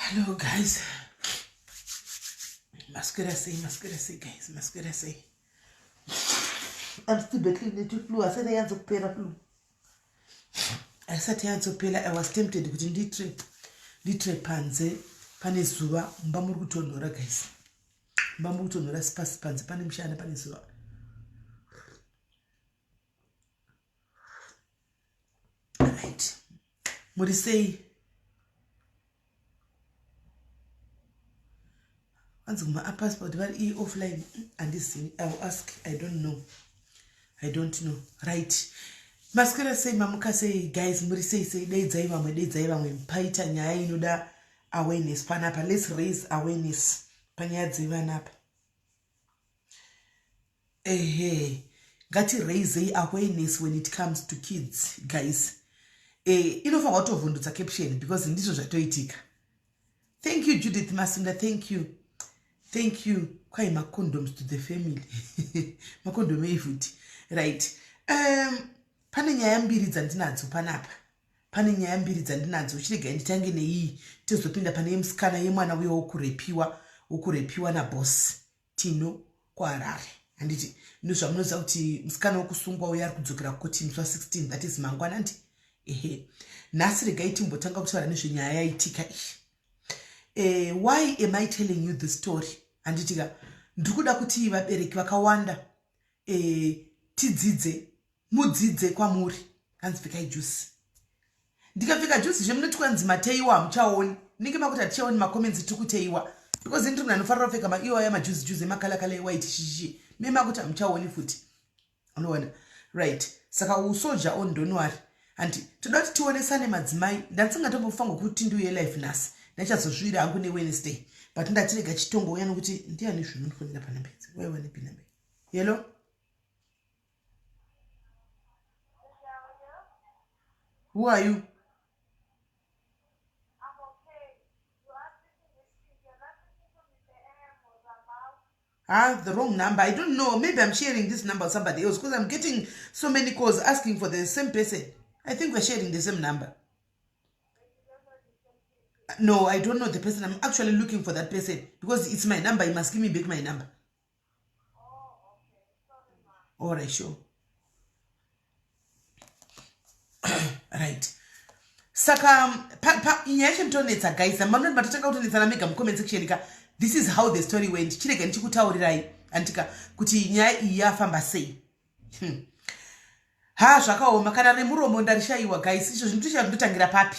Hello guys. Masquerade guys, masquerade. I'm still battling the flu. I said I had to pay the flu. I was tempted to litre panze panezuva mbamuri kutonhora guys. Mbamuri kutonhora spasi panze pane mshana panezuva. Right. What do you say? Once my passport very offline and this I will ask. I don't know. Right. Masquerade say mamuka say guys muri say deidzaiva mpaita nyaya inoda awareness panapa. Let's raise awareness panyaya dzevanapa. Ngati raise awareness when it comes to kids guys. Inofa watovhundutsa caption because ndizvo zvatoitika. Thank you Judith Masunda, thank you. Kwai macondoms to the family. Macondom efuti. Right. Pane nyaya mbiri dzandinadzo panapa. Pane nyaya mbiri dzandinadzo. Chirega nditange nei tozopinda pane musikana yemwana uyo wokurepiwa na boss Tino kwaRarare. Handiti ndozvamunoziva kuti musikana wokusungwa uya ari kudzokera kukoti musi wa16 that is mangwana ndi. Nhasi regai timbotanga kutaura nezvenyaya yaitika iyi. Why am I telling you the story? Anditika ndikuda kuti vabereki vakawanda mudzidze kwamuri kanzvikai juice. Ndikapfeka juice zvemunoti kwanzi mateiwa hamuchaoni. Ndinge makuti hatichaoni makomenzi tikuteiwa. Because ndiri munhu anofanira kupfeka maiwa ya majuice emakala white shishi. Memakuti hamuchaoni futi. Unoona? Right. Saka usoja on donwari. Anti toda kuti tionesane madzimai. Ndatsingatombofunga kuti ndiuye live nhasi. Ndachazozvira hangu neWednesday. But ndatirega chitongo uya nokuti ndiani zvinofonera panambedzi. Wewe nepinambe. Hello? Who are you? I'm okay. You are speaking the street. You're not speaking to Mr. M or about. The wrong number. I don't know. Maybe I'm sharing this number with somebody else because I'm getting so many calls asking for the same person. I think we're sharing the same number. No, I don't know the person. I'm actually looking for that person because it's my number. You must give me back my number. Oh, okay. Sorry, ma. Alright, sure. Right. Saka inyaya chemitonetsa guys. Mamnoti matatanga kutonetsana mega mucomment section ka. This is how the story went. Chirega ndichikutaurirai antika kuti nyaya iyi yafamba sei. Zvakaoma kana nemuromo ndarishayiwa guys. Izvo zvinotoshandotangira papi.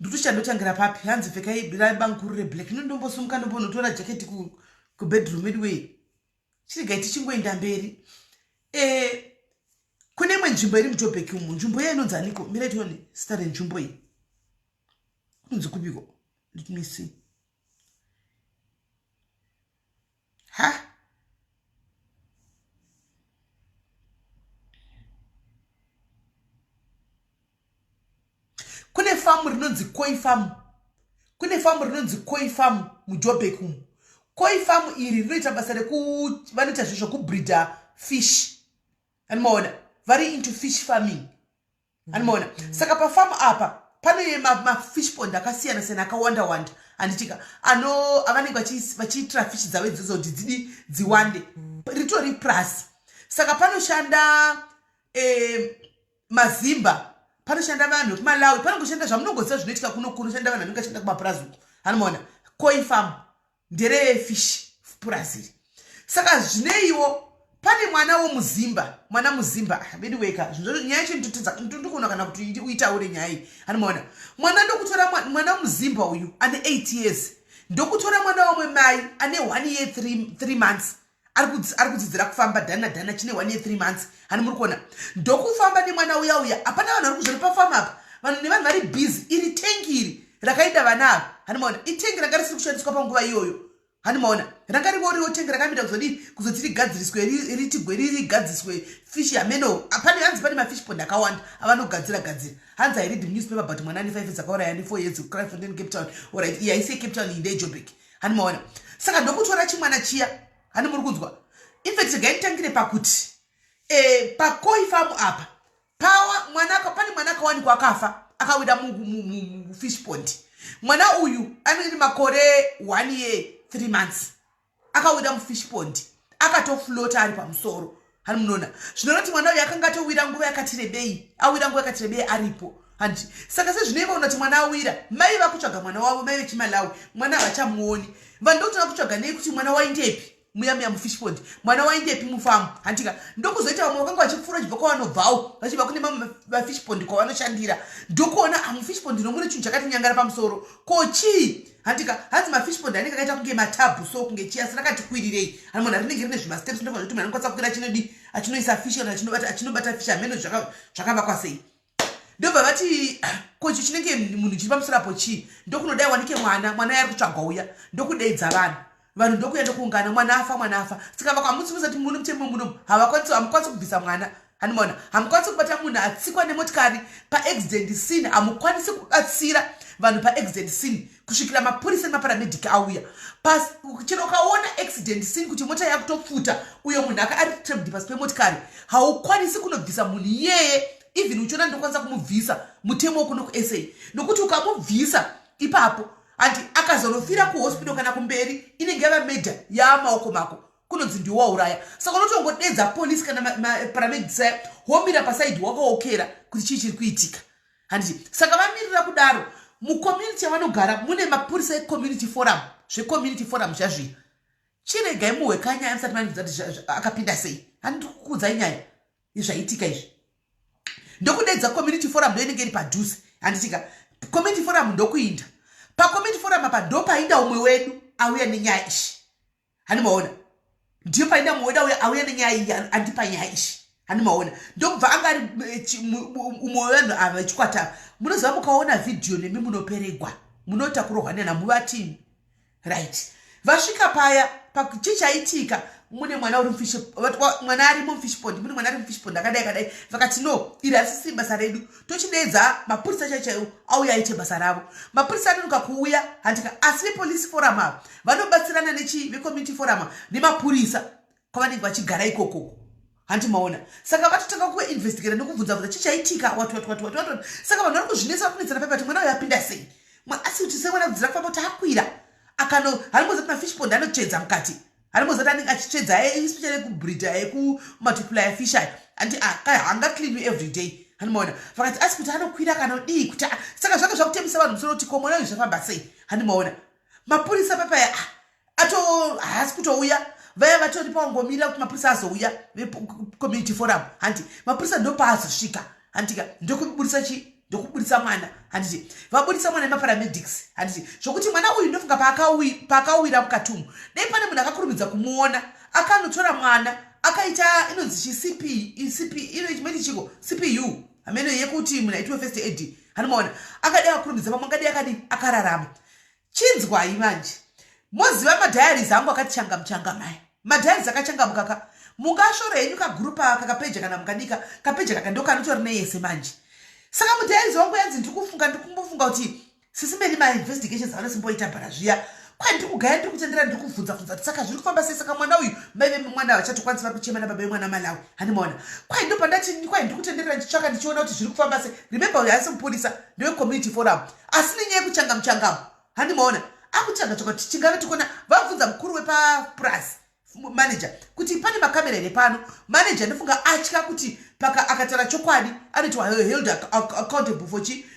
Ndotangira papi hanzi pfekai banguru reblack ndombosumuka ndombonotora jacket ku bedroom midway. Chirega tichingoenda mberi. Kune imwe nzvimbo iri muJoburg umu. Nzvimbo iyi inonzi aniko? Miretioni stare nzvimbo iyi. Kunzi kupiko? Let me see. Kune famu rinonzi Koi Farm muJoburg umu. Koi Farm iri rinoita basa vanoita zvezvo kubreeda fish. Anomaona? Very into fish farming. Anomaona? Saka pafarm apa pane mafish pond akasiyana akawanda. Anditika avanenge vachiitira fish dzavo idzodzo kuti dziwande. Ritori plus. Saka panoshanda mazimba. Panoshanda vanhu kuMalawi. Panoshanda zvamunongoziva zvinoitika kunoshanda vanhu vanenge vachishanda kumaPurazi. Anomaona? Koi Farm ndere fish purazi. Saka zvineiwo pane mwana muzimba bediweka nyaya chindotidza ndikona kana kuti uitaure nyaya iyi. Anomaona? Mwana ndokutora mwana muzimba uyu ane 8 years. Ndokutora mwana wamwe mai ane 1 year 3 months. Ari kudzidzira kufamba dhana chine 1 year 3 months. Hani muri kuona? Ndokufamba nemwana uya apana vanhu vari kuzviri pafama apa. Vanhu nevanhu vari busy. Iri tengi iri rakaenda vana ava. Hanomaona? Itengi ranga risiri kushandiswa panguva iyoyo. Hanomaona? Ranga riworiwo tengi rakamira kuzoti rigadziswe fish yameno. Hanzi pane mafish pond akawanda avanogadzira. Hanzi I read the newspaper but mwana ane 5 years akauraya ane 4 years kukura Fontaine Cape Town. Alright, yeah, I say Cape Town in Joburg. Hanomaona? Saka ndokutora chimwana chiya. Hani muri kunzwa? In fact, gaitangire pakuti paKoi Farm apa pane mwana akawanikwa akafa akawida mu fish pond. Mwana uyu ane makore 1 year 3 months akawira mufish pond akatoflota ari pamusoro. Hani munona zvinoti mwana uyu akanga atowira nguva yakati rebei, awira nguva yakati rebei aripo. Handi saka sezvinoiva unoti mwana awira, mai vakutsvaga mwana wavo, mai vechimalawi, mwana havachamuoni. Vanhu ndokutanga kutsvaga nei kuti mwana waindepi muya mufish pond, mwana waindepi mufamu. Handika ndokuzoita vamwe vakanga vachipfuura chibva kwavanobvawo vachibva kune mamwe mafish pond kwavanoshandira, ndokuona mufish pond nomune chinhu chakati nyangara pamusoro kochii. Handika hanzi mafish pond anenge akaita kunge matabhu so kunge chia rakati kwirirei. Hani munhu rinenge rine zvimasteps ndokwa zvoti munhu anokwanisa kukwira achinodi achinoisa fish kana achinobata fish ameno zvakavakwa sei. Ndobva vati kochi chinenge munhu chiri pamusoro apo chii, ndokunodai wanike mwana yari kutsvagwa uya, ndokudeidza vanhu ndokuya ndokuungana, mwana afa. Saka vakamutsivisa kuti muno mutemo muno hamukwanisi kubvisa mwana. Hani mona hamukwanisi kubata munhu atsikwa nemotikari paaccident scene, hamukwanisi kubatsira vanhu paaccident scene kusvikira mapurisa nemaparamedhiki auya. Chero ukaona accident scene kuti mota yakutopfuta uyo munhu ari trapped pasi pemotikari, haukwanisi kunobvisa munhu iyeye. Even uchiona ndokwanisa kumubvisa mutemo wekuno kuSA, nokuti ukamubvisa ipapo andi akazonofira kuhospital kana kumberi inenge yava medha yamaoko mako kunonzi ndiwo auraya. Saka unotongodedza polisi kana paramedics homira pasaidi wakaokera kuti chii chiri kuitika. Handiti saka vamirira kudaro mucommunity yavanogara mune mapurisa ecommunity forum, zvecommunity forum zvazvino. Chiregai muhwe nyaya musati manibvisa kuti akapinda sei. Handiti kukuudzai nyaya izvaitika izvi. Ndokudedza community forum ndoinenge iri padhuze. Handitika community forum ndokuinda community forum apa ndopainda umwe wedu auya nenyaya ishi. Hani maona ndiyo painda umwe wedu auya nenyaya iyi andipa nyaya ishi. Hani maona ndokubva anga ari umwe wedu ava ichikwata. Munoziva mukaona video nemi munoperegwa munotakurwa nena muvatini right. Vasvika paya chichaitika mune mwana uri mufish, mwana ari mufish pond, mune mwana ari mufish pond akadai vakati no iri asisi basa redu tochidedza mapurisa chaichaiwo auya aite basa ravo. Mapurisa anonoka kuuya handika asi vepolice forum ava vanobatsirana vecommunity forum nemapurisa kwavanenge vachigara ikoko. Handi maona saka vatotanga kuinvestigata nokubvunza chichaitika watu. Saka vanhu vari kuzvinetsa kunetsana paipa mwana uyu apinda sei, asi kuti semwana kudzira kufamba kuti akwira harimozati mafish pond anotsvedza mukati, harimozati anenge achitsvedza especially kubreeda yekumultiplier fish aya andi hanga clean every day. Handimaona vakati asi kuti anokwira kana udii kuti saka zvanga zvakutemisa vanhu musoro kuti komona uyu zvafamba sei. Handimaona mapurisa papaya haasi kutouya, vaya vatori pawangomira kuti mapurisa azouya vecommunity forum. Handi mapurisa ndopaazosvika handika ndokuburisa mwana. Handiti vaburisa mwana nemaparamedics. Handiti zvokuti mwana uyu ndofunga paakawira mukatumu dai pane munhu akakurumidza kumuona akanotora mwana akaita inonzi chimweni chiko CPU amene yekuti munhu aitwe first aid. Hanimaona akadai akurumidza pamwe akadai akadi akararama. Chinzwai manje moziva madiaries angu akati changa maya madiaries akachangamukaka mungashora henyu kagurupa kakapeja kana mukadika kapeja kaka ndokanotori neyese manje. Saka mudhiaries wangu yanzi ndikumbofunga kuti SIS MELLY ma-investigations avanosimboita bhara zviya kwai ndikugaya ndikutendera ndikubvunza kuti saka zviri kufamba sei. Saka mwana uyu mai vemwana vachatokwanisa vari kuchema nababa vemwana malawi. Handimaona kwai ndopandati kwai ndikutenderera ndichitsvaka ndichiona kuti zviri kufamba sei. Remember uyu haasi mupurisa ndewecommunity forum asi nenyaya yekuchangamuchangamu. Handimaona akutsvaka kuti chingave tikona vabvunza mukuru wepaplus manager kuti pane makamera ere pano. Manager ndofunga atya kuti akataura chokwadi anoti held accountable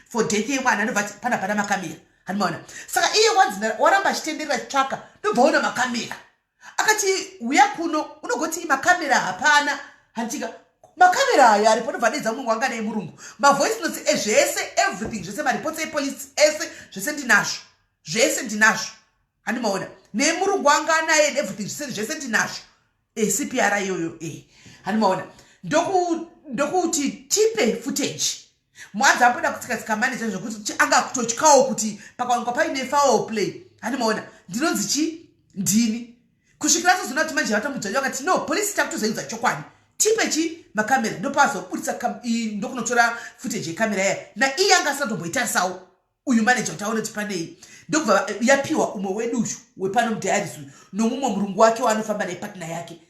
for death yemwana ndobva pana makamera. Handimaona saka iye waramba achitenderera chitsvaka ndobva ona makamera akati uya kuno unogoti makamera hapana. Handika makamera aya aripo ndobva dedza mumwe wanga nemurungu mavoice notes zvese everything zvese maripoti epolice ese zvese ndinazvo. Handimaona nemurungu wanga naye everything zvese ndinazvo CPR iyoyo. Handimaona ndokuti tipe footage mwadza amboda kutsika manager zvokuti anga kutotyawo kuti pakawanikwa paine foul play. Handimaona ndinonzi ndini kusvikira tozona kuti manje vatamudzayo akati no polisi takutozoudza chokwadi tipe makamera ndopazobudisa ndokunotora footage yekamera yaya na iye anga asatomboitarisawo uyu manager kuti aone kuti panei. Ndokubva yapiwa umwe wedu uyu wepano mudhiaries uyu nomumwe murungu wake waanofamba naye partner yake.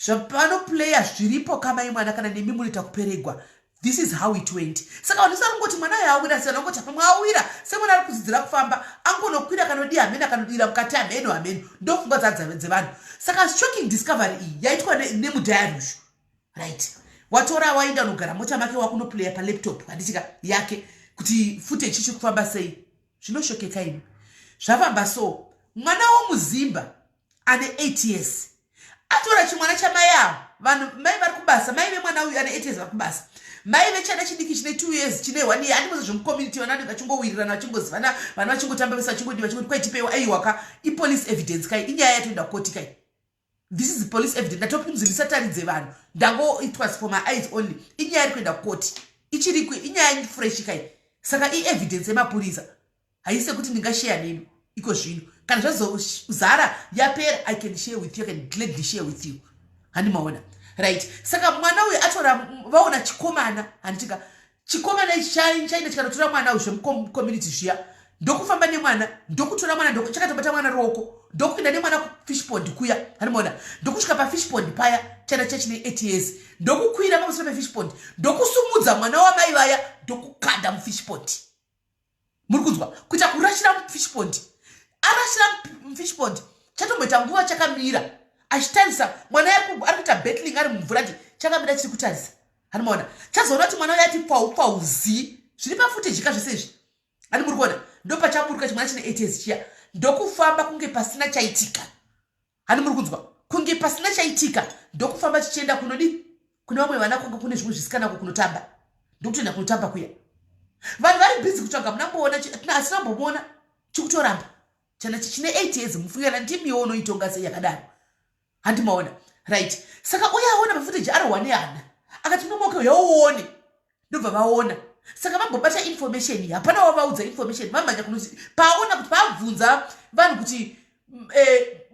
Zvapano playa zviripo kama imwana kana nemi munoita kuperegwa This is how it went. Saka vanhu sarongoti mwana yaawira sanongoti apa mwaawira semwana ari kudzidzira kufamba angonokwira kanodi amene kanodira mukati ameno ndofunga dzevanhu. Saka shocking discovery iyi yaitwa nemudhayarushu, right? Watora waenda nogara mota make wakunoplaya palaptop handitika yake kuti footage chichi kufamba sei. Zvinoshokeka imi. Zvafamba so mwana womuzimba ane 8 years atora chimwana chamai avo. Vanhu mai vari kubasa, mai vemwana uyu ane 8 years vari kubasa. Mai vechana chidiki chine 2 years chine 1 year andikoza zvemucommunity vanenge vachingowirirana vachingozivana vanhu vachingotamba vese vachingodiva vachingoti kwaitipewa aiwaka ipolice evidence kai inyaya yatoenda koti kai. This is the police evidence. Ndatopinzirisa taridze vanhu ndango it was for my eyes only. Inyaya iri kuenda koti ichirikwe inyaya fresh kai. Saka evidence yemapurisa haise kuti ndingashare nemi iko zvino kana zvazozara yapera I can share with you, I can gladly share with you. Handi maona, right? Saka mwana uyu atora vaona chikomana handitika chikomana chaenda chikanotora mwana uyu zvemucommunity zviya ndokufamba nemwana ndokutora mwana chakatobata mwana ruoko ndokuenda nemwana kufish pond kuya handimaona ndokusvika pafish pond paya chana chachine 8 years ndokukwira pamusoro pefish pond ndokusumudza mwana wamai vaya ndokukanda mufish pond. Muri kunzwa kuita kurashira mufish pond arashira mufish pond chatomboita nguva chakamira achitarisa mwana ari kuita battling ari mumvura ati chakamira chiri kutarisa handimaona chazoona kuti mwana uyu ati pauzi zviri pafootage kazvesezvi ani muri kuona ndopachaburuka chimwana chine 8 years chiya ndokufamba kunge pasina chaitika. Hani muri kunzwa kunge pasina chaitika ndokufamba chichienda kunodi kune vamwe vana kwanga kune zvimwe zvisikanako kunotamba ndokutoenda kunotamba kuya. Vanhu vari busy kutsvaga munamboona asi nambomona chikutoramba chana chichine 8 years mufungira ndimiwo unoitonga sei yakadaro. Handimaona, right? Saka uya aona pafootage ari 1 yana akati nomoke yauone ndobva vaona. Saka vambobata information hapana wavaudza information vamanya kunozi paona kuti pabvunza vanhu kuti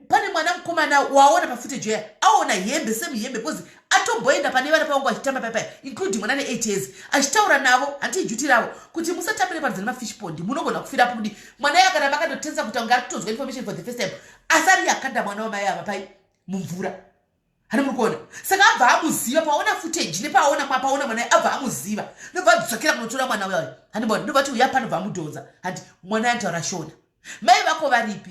pane mwana mukomana waona pafootage ya aona hembe semihembe because atomboenda pane vana pavangu achitamba paya including mwana ne 8 years achitaura navo antijuti ravo kuti musatambire panzani mafish pond munogona kufira kuti mwana yakaramba akandotenza kuti anga atozwa information for the first time asari yakanda mwana wamai ava pai mumvura. Hani muri kuona saka abva amuziva paona footage nepaona mwana abva amuziva ndobva adzokera kunotora mwana wayo. Handimaona ndobva kuti uya pano bva amudhonza handi mwana yantaura shona. Mai vako varipi?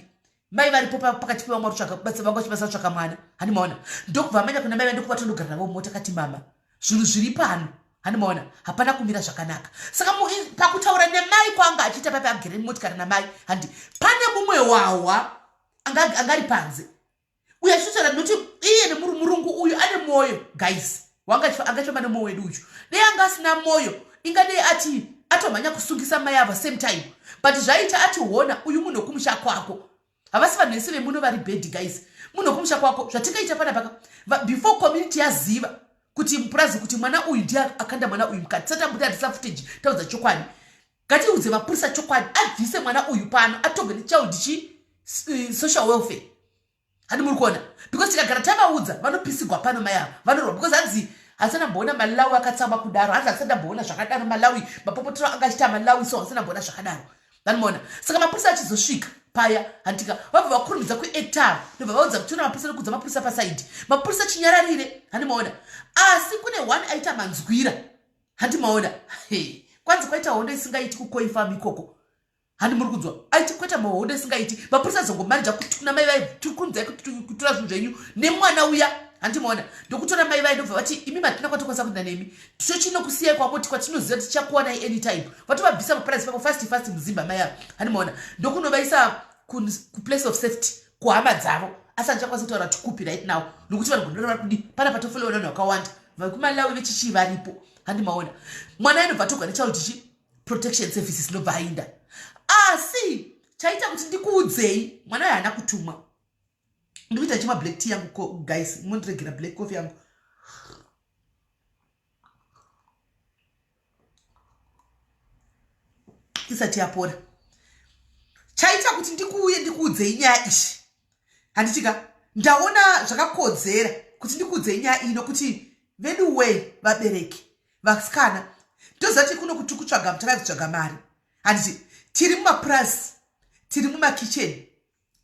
Mai varipo pakati pevamwe rutsvaka basa vangu vachibasa kutsvaka mwana. Handimaona ndokubva amanya kuna mai vandokuva tondogara navo mumota kati mama zvinhu zviri pano handimaona hapana kumira zvakanaka. Saka pakutaura nemai kwanga achiita papa agere mumotikari namai handi pane mumwe wawa angari panze uya achitaura noti iye nemurungu uyu ane moyo guys angachifamba nemwoyo wedu uyu dei anga asina moyo ingadei ati atomhanya kusungisa mai ava same time but zvaita ati hona uyu munhu wekumusha kwako havasi vanhu vese vemuno vari bad guys munhu wekumusha kwako zvatingaita pana paka before community yaziva kuti mupurazi kuti mwana uyu ndiye akanda mwana uyu mukati satambuti atisa footage taudza chokwadi ngatiudze mapurisa chokwadi abvise mwana uyu pano atogwe nechild social welfare. Handi muri kuona because tikagara tavaudza vanopisigwa pano mai ava vanorwa because hanzi hasina mboona malawi akatsamba kudaro hanzi hasina mboona zvakadaro malawi mapopotero angachita malawi so hasina mboona zvakadaro vanimona. Saka mapurisa achizosvika paya handika vabva vakurumidza kuactar ndobva vaudza kuti tona mapurisa nokudza mapurisa pasaidi mapurisa chinyararire handimaona asi kune one aita manzwira handimaona kwanzi kwaita hondo isingaiti kukoifam ikoko. Handi muri kunzwa aiti kweta mahondo isingaiti mapurisa zongomarija kutuna mai vai turikunzai kutura zvinhu zvenyu nemwana uya handimaona ndokutora mai vai ndobva vati imi matina kwatokwanisa kuenda nemi tichochinokusiyai kwamoti kwatinoziva kuti tichakuwanai anytime vatovabvisa mapurazi pako fast muzimba mai avo handimaona ndokunovaisa kuplace of safety kuhama dzavo asi handichakwanisa kutaura tikupi right now nokuti vanhu vari kudi pana patofolewa vanhu vakawanda vakumalawi vechichii varipo handimaona mwana inobva togwa nechild protection services inobva ainda asi chaita kuti ndikuudzei mwana uyu haana kutumwa. Ndikuita chimwa black tea yangu guys mundiregera black coffee yangu isati yapora. Chaita kuti ndikuuye ndikuudzei nyaya ishi handitika ndaona zvakakodzera kuti ndikuudzei nyaya ino kuti vedu we vabereki vasikana ndozati kuno kuti kutsvaga takazvitsvaga mari handiti tiri mumapurasi tiri mumakicheni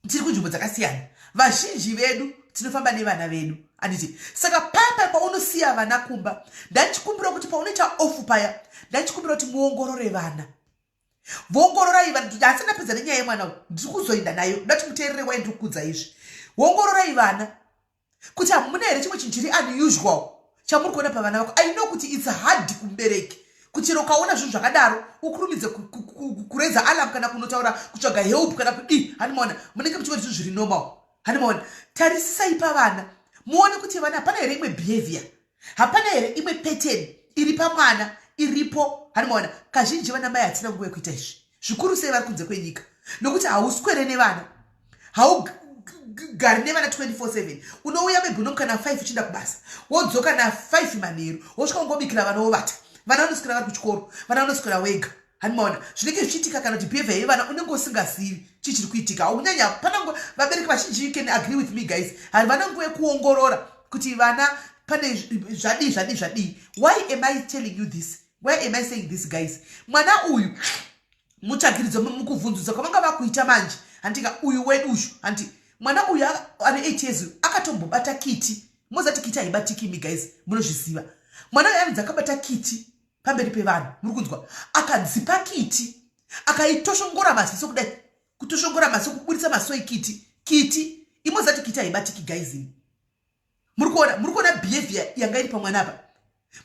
tiri kunzvimbo dzakasiyana vazhinji vedu tinofamba nevana vedu anditi saka paya paunosiya vana kumba ndachikumbira kuti paunoita ofu paya ndachikumbira kuti muongorore vana voongororai vana kuti asi ndapedza nenyaya yemwana ndiri kuzoenda nayo ndati muteerere waindiri kukudza izvi voongororai vana kuti hamuna here chimwe chinhu chiri unusual chamuri kuona pavana vako. I know kuti it's hard kumubereki kuti ukaona zvinhu zvakadaro ukurumidze kureza alarm kana kunotaura kutsvaga help kana kudi hanimaona munenge muchiona zvinhu zviri normal hanimaona. Tarisisai pavana muone kuti vana hapana here imwe behavior, hapana here imwe pattern iri pamwana iripo hanimaona. Kazhinji vana mai hatina nguva yekuita izvi zvikuru sei vari kunze kwenyika nokuti hauswere nevana haugari nevana 24/7 unouya mebhuno kana 5 uchienda kubasa wodzoka na 5 manheru wosvika ungobikira vana wovata vana vanoswera vari kuchikoro vana vanoswera wega hanimaona. Zvinenge zvichiitika kana kuti behavior yevana unenge usingazivi chichiri kuitika haunyanya pana vabereki vazhinji. You can agree with me guys, havana nguva yekuongorora kuti vana pane zvadii. Why am I telling you this? Why am I saying this guys? Mwana uyu mutsvagiridzo mukuvhunzudza kwavanga vakuita manje handika uyu wedu ushu handi mwana uyu ari 8 years akatombobata kiti mozati kiti haibatikimi guys munozviziva. Mwana uyu anonzi akabata kiti pamberi pevanhu muri kunzwa akadzipa kiti akaitoshongora maziso kudai kutoshongora maziso kuburitsa maziso ekiti imozati kiti haibatiki guys. Muri kuona behavior yanga iri pamwana apa.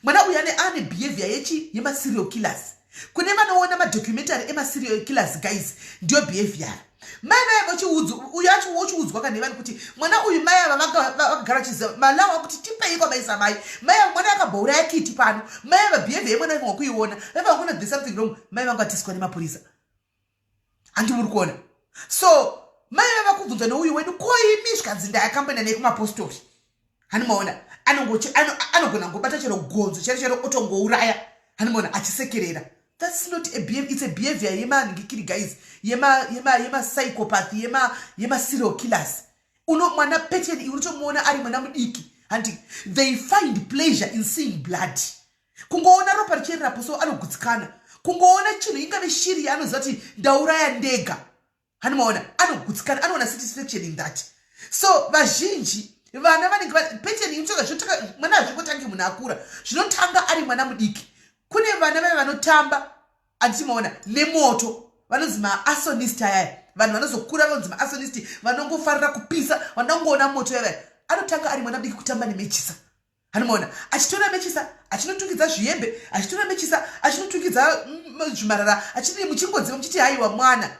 Mwana uyu ane behavior yemaserial killers. Kune vanoona madocumentary emaserial killers guys ndio behavior. Mai vachiudzwa uyu acho wochiudzwa kana nevani kuti mwana uyu mai vakagara chiziva malawa kuti tipei kwamaisa mai mwana akabouraya kiti pano mai behavior yemwana vanga kuiona vangona there's something wrong mai vanga vatiswa nemapurisa handi muri kuona. So mai vakubvunzwa neuyu wedu koimi zvikanzi ndayakambona nei kumapostori hanimaona anogona ngobata chero gonzo chero otongouraya hanimaona achisekerera. That's not a behavior, it's a behavior yemaningikiri guys yema psychopath yema serial killers. Mwana pattern unotomuona ari mwana mudiki and they find pleasure in seeing blood. Kungoona ropa richerapo so anogutsikana. Kungoona chinhu ingave shiri anoziva kuti ndauraya ndega hanimaona anogutsikana anoona satisfaction in that. So vazhinji vana vanenge pattern inotoka mwana azvingotangi munhu akura zvinotanga ari mwana mudiki. Kune vana vaya vanotamba antimaona nemoto vanonzi maasonist ayaya vanhu vanozokura vanonzi maasonist vanongofarira kupisa vanongoona moto yavaya anotanga ari mwana diki kutamba nemechisa hanimaona achitora mechisa achinotungidza zviyembe achitora mechisa achinotungidza zvimarara achiti muchingodziva muchiti haiwa mwana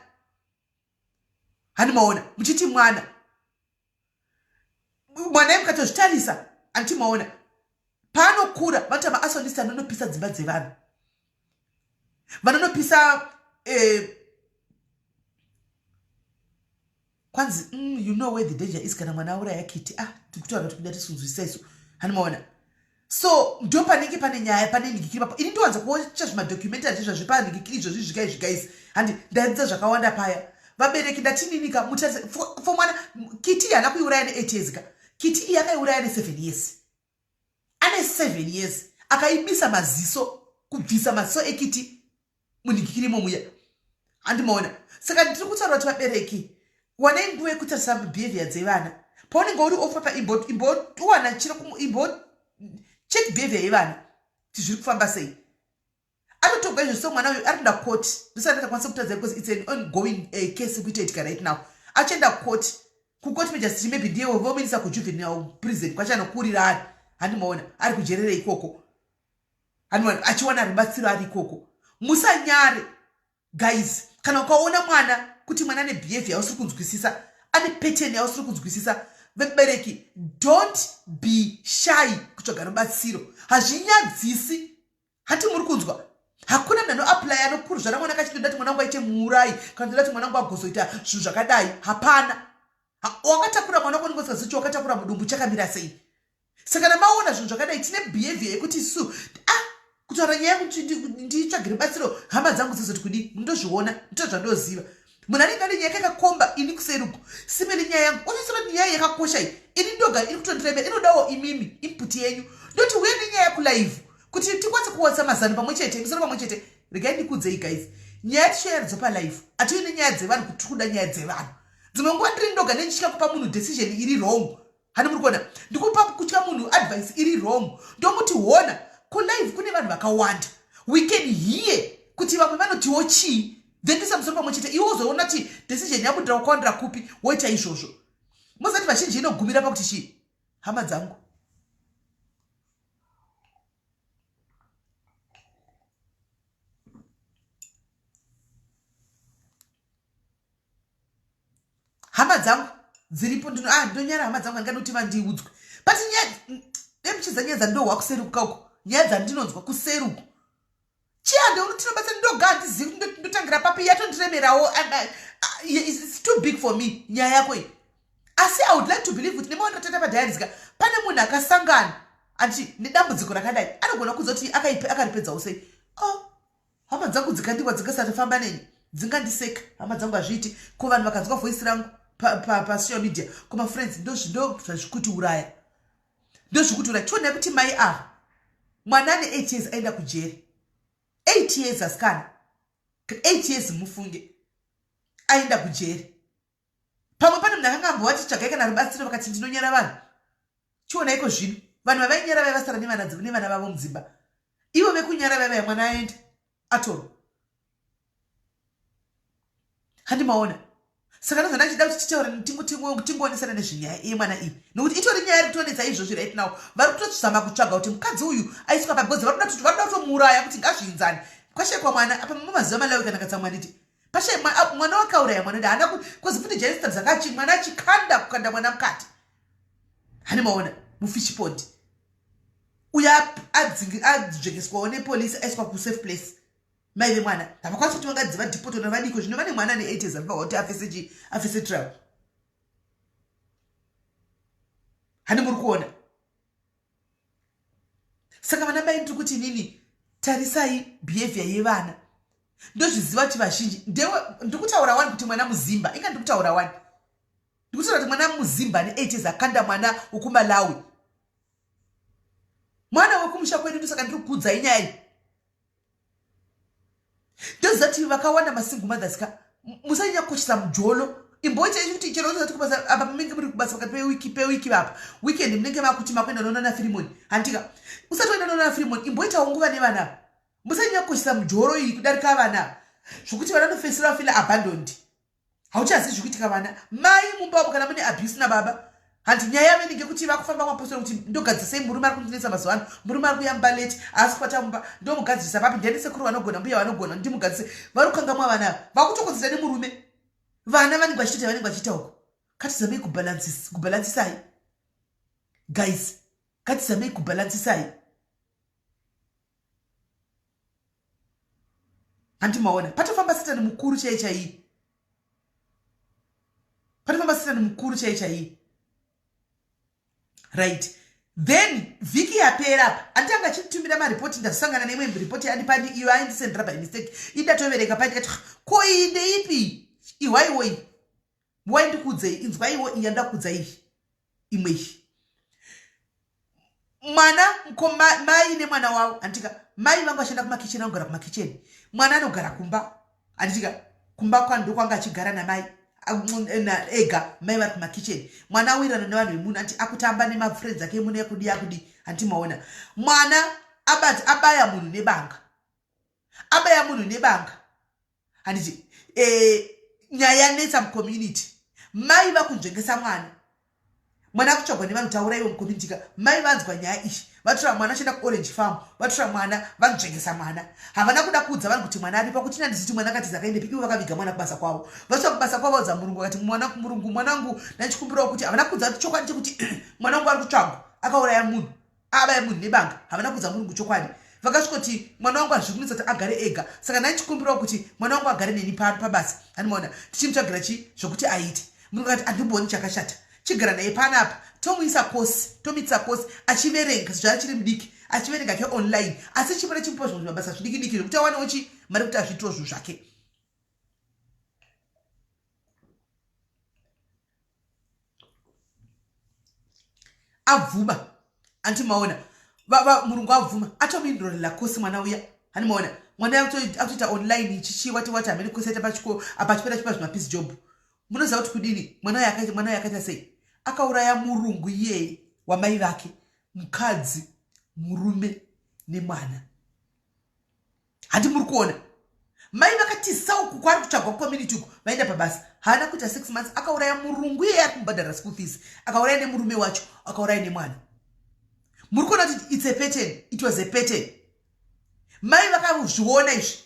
hanimaona muchiti mwana yemukatozvitarisa antimaona paanokura vanoti maasonist anonopisa dzimba dzevanhu vanonopisa kwanzi you know where the danger is kana mwana auraya kiti tikutaura kuti kuda tisunzwisisa isu hanimaona. So ndo panenge pane nyaya pane ningikiri papo ini ndowanza kuocha zvimadocumentary zvezvazvi paningikiri izvozvi zvigai guys handi ndaedzidza zvakawanda paya vabereki ndatininika mutarise for mwana kiti haana kuiuraya ne8 years ka kiti iyi akaiuraya ne7 years ane 7 years akaibisa maziso kubvisa maziso ekiti muningikiri momuya handimaona. Saka ndiri kutaura kuti vabereki wanai nguva yekutarisa behavior dzevana paunenge uri ofa pa imbowana chiro check behavior yevana kuti zviri kufamba sei. Anotoga izvo so mwana uyu arikuda court ndisati ndakwanisa kutadza because it's an ongoing case kuitoitika right now achienda court kukoti majustice maybe ndiye vominisa kujuvenile prison kwachanokurira ari handimaona ari kujerera ikoko handimaona achiwana rubatsiro ari ikoko. Musanyare guys kana ukaona mwana kuti mwana ane behavior usiri kunzwisisa ane pattern yausiri kunzwisisa vabereki don't be shy kutsvaga rubatsiro hazvinyadzisi hati muri kunzwa hakuna munhu anoapply anokuruzvara mwana kachitoda kuti mwana wangu aite muurai kana toda kuti mwana wangu agozoita zvinhu zvakadai hapana. Wakatakura mwana wako unenge usingazivi wakatakura mudumbu chakamira sei. Saka kana maona zvinhu zvakadai tine behavior yekuti isu kutaura nyaya yekuti nditsvagire batsiro hama dzangu dzizoti kudi ndozviona ndozvandoziva munhu anenge ane nyaya yakakomba ini kuseruku simeli nyaya yangu unoziva kuti nyaya yakakosha iyi ini ndoga iri kutondiremera inodawo imimi input yenyu ndoti uye nenyaya yakulive kuti tikwanise kuwatsa mazano pamwe chete misoro pamwe chete regai ndikudzei guys nyaya tishoyaridzo palive hatiuine nyaya dzevanhu kuti tiri kuda nyaya dzevanhu dzimwe nguva ndiri ndoga nendichida kupa munhu decision iri wrong hani muri kuona ndikupa kutya munhu advice iri wrong ndomuti hona kulive kune vanhu vakawanda we can hear kuti vamwe vanotiwo chii then tisamusoro pamwe chete iwe uzoona kuti decision yabudira kwandira kupi woita izvozvo muzati vazhinji inogumira pakuti chii hama dzangu hama dzangu dziripo ndonyara hama dzangu andingadi kuti vandiudzwe but emuchizanyedza ndohwa kuseruka uko nyaya dzandinonzwa kuseruku chiande tinobasa ndoga handizivi kuti ndotangira papi yatondiremerawo it's too big for me nyaya yako iyi asi I would like to believe kuti nemaondatata padhairizika pane munhu akasangana andi nedambudziko rakadai anogona kuudza kuti akaripedzawo sei hama dzangu dzikandiwa dzikasatofamba neni dzingandiseka hama dzangu hazviiti ko vanhu vakanzwa voisi rangu pasocial media kumafriends ndo zvazvikuti uraya tionai kuti mai ava mwana ane 8 years aenda kujeri 8 years asikana 8 years mufunge aenda kujeri pamwe pane munhu akanga ambovati tsvagai kana rubatsiro vakati ndinonyara vanhu chionaiko zvino vanhu vavainyara vaivasara nevana vavo mudzimba ivo vekunyara vaivaya mwana aende atoro handimaona saka ndozvanda chida kuti titaura tingoonesana nezvenyaya iye mwana iyi nokuti itori nyaya iri kutonetsa izvozvi right now vari kutozama kutsvaga kuti mukadzi uyu aiswa pabhodzi varikuda kutomuuraya kuti ngazvinzani kwashekwa mwana apa mumazuva malawi kana katsamwaniti pashe mwana wakauraya mwana haana kuzifuti jaista dzakachi mwana achikanda kukanda mwana mukati hanimaona mufish pond uya adzvengeswawo nepolisi aiswa kusafe place mai vemwana havakwanisi kuti vangadziva dhipoto navadiko zvino vane mwana ane 8 years aviva kuti afese trial hani muri kuona saka vana mai ndiri kuti nini tarisai behavior yevana ndozviziva kuti vazhinji ndikutaura 1 kuti mwana muzimba inga ndikutaura 1 ndikutaura kuti mwana muzimba ane 8 years akanda mwana wokumalawi mwana wekumusha kwedu ndosaka ndiri kukuudzai nyaya iyi ndozati vakawanda masingle mothers ka musanyanya kukoshesa mujolo imboita kuti chero zati kubasa apa munenge muri kubasa pakati pewiki vapa weekend munenge makuti makwenda nonona firimoni handika usatoenda nonona firimoni imboita nguva nevana musanyanya kukoshesa mujolo iyi kudarika vana zvokuti vana nofesera vafila abandoned hauchazivi zvikuitika vana mai mumba wavo kana mune abuse nababa handi nyaya yavo inenge kuti vakufamba mapostora kuti ndogadzisei murume ari kundinetsa mazuva ano murume ari kuyamba leti asi kwata mumba ndomugadzirisa papi ndiani sekuru vanogona mbuya vanogona ndimugadzise vari kukangamwa vana vakutokodzesa nemurume vana vanenge vachiita uko katizamei kubhalansisai guys katizamei kubhalansisai handimaona patofamba satani mukuru chaiyi right then vhiki yapera apa anditanga achitumira maripoti ndasangana neimwe ripoti andipandi iyo aindisendera by mistake idatovereka pandikati ko iyi ndeipi iwaiwoi waindikuudzei inzwaiwo iya ndakuudza iyi imwe iyi mwana mai nemwana wavo anditika mai vangu vachenda kumakicheni anogara kumakicheni mwana anogara kumba anditika kumba kwando kwanga achigara namai ega mai vari kumakicheni mwana awirana nevanhu vemunhu anti akutamba nemafriends ake mune yakudi antimaona mwana abaya munhu nebanga handiti nyaya yanetsa mucommunity mai vakunzvengesa mwana akutsvagwa nevanhu taura iwo mucommunity ka mai vanzwa nyaya ishi vatora mwana achienda kuorange farm vatora mwana vanzvengesa mwana havana kuda kuudza vanhu kuti mwana aripa kuti nandisiti mwana akati zakaendepi ivo vakaviga mwana kubasa kwavo vasvika kubasa kwavo vaudza murungu akati murungu mwanangu nanchikumbirawo kuti havana kuudza chokwadi chekuti mwanangu ari kutsvagwa akauraya munhu abaya munhu nebanga havana kuudza murungu chokwadi vakasvika kuti mwana wangu hazvikunisa kuti agare ega saka nanchikumbirawo kuti mwana wangu agare neni pabasa hanimaona tichimutsvagira zvokuti aite murungu akati handimboni chakashata chigara naye panapa tomuisa kosi achiverenga zvaachiri mudiki achiverenga ke online asi chipana chimupa zvimwe mabasa zvidiki zvokuti awanewo mari kuti azviitiro zvinhu zvake abvuma antimaona murungu abvuma atomindorela kosi mwana uya hanimaona mwana akutoita online chichiwati hamene kusaita pachiko apa chipera chipa zvimapisi job munoziva kuti kudini mwana uya akaita sei akauraya murungu iyeye wamai vake, mukadzi, murume nemwana. Handi muri kuona mai vakatisa uku kwari kutsvagwa community uku vaenda pabasa. Haana kuita 6 months akauraya murungu iyeye ari kubhadhara school fees, akauraya nemurume wacho, akauraya nemwana. Muri kuona kuti it's a pattern, it was a pattern. Mai vakazviona izvi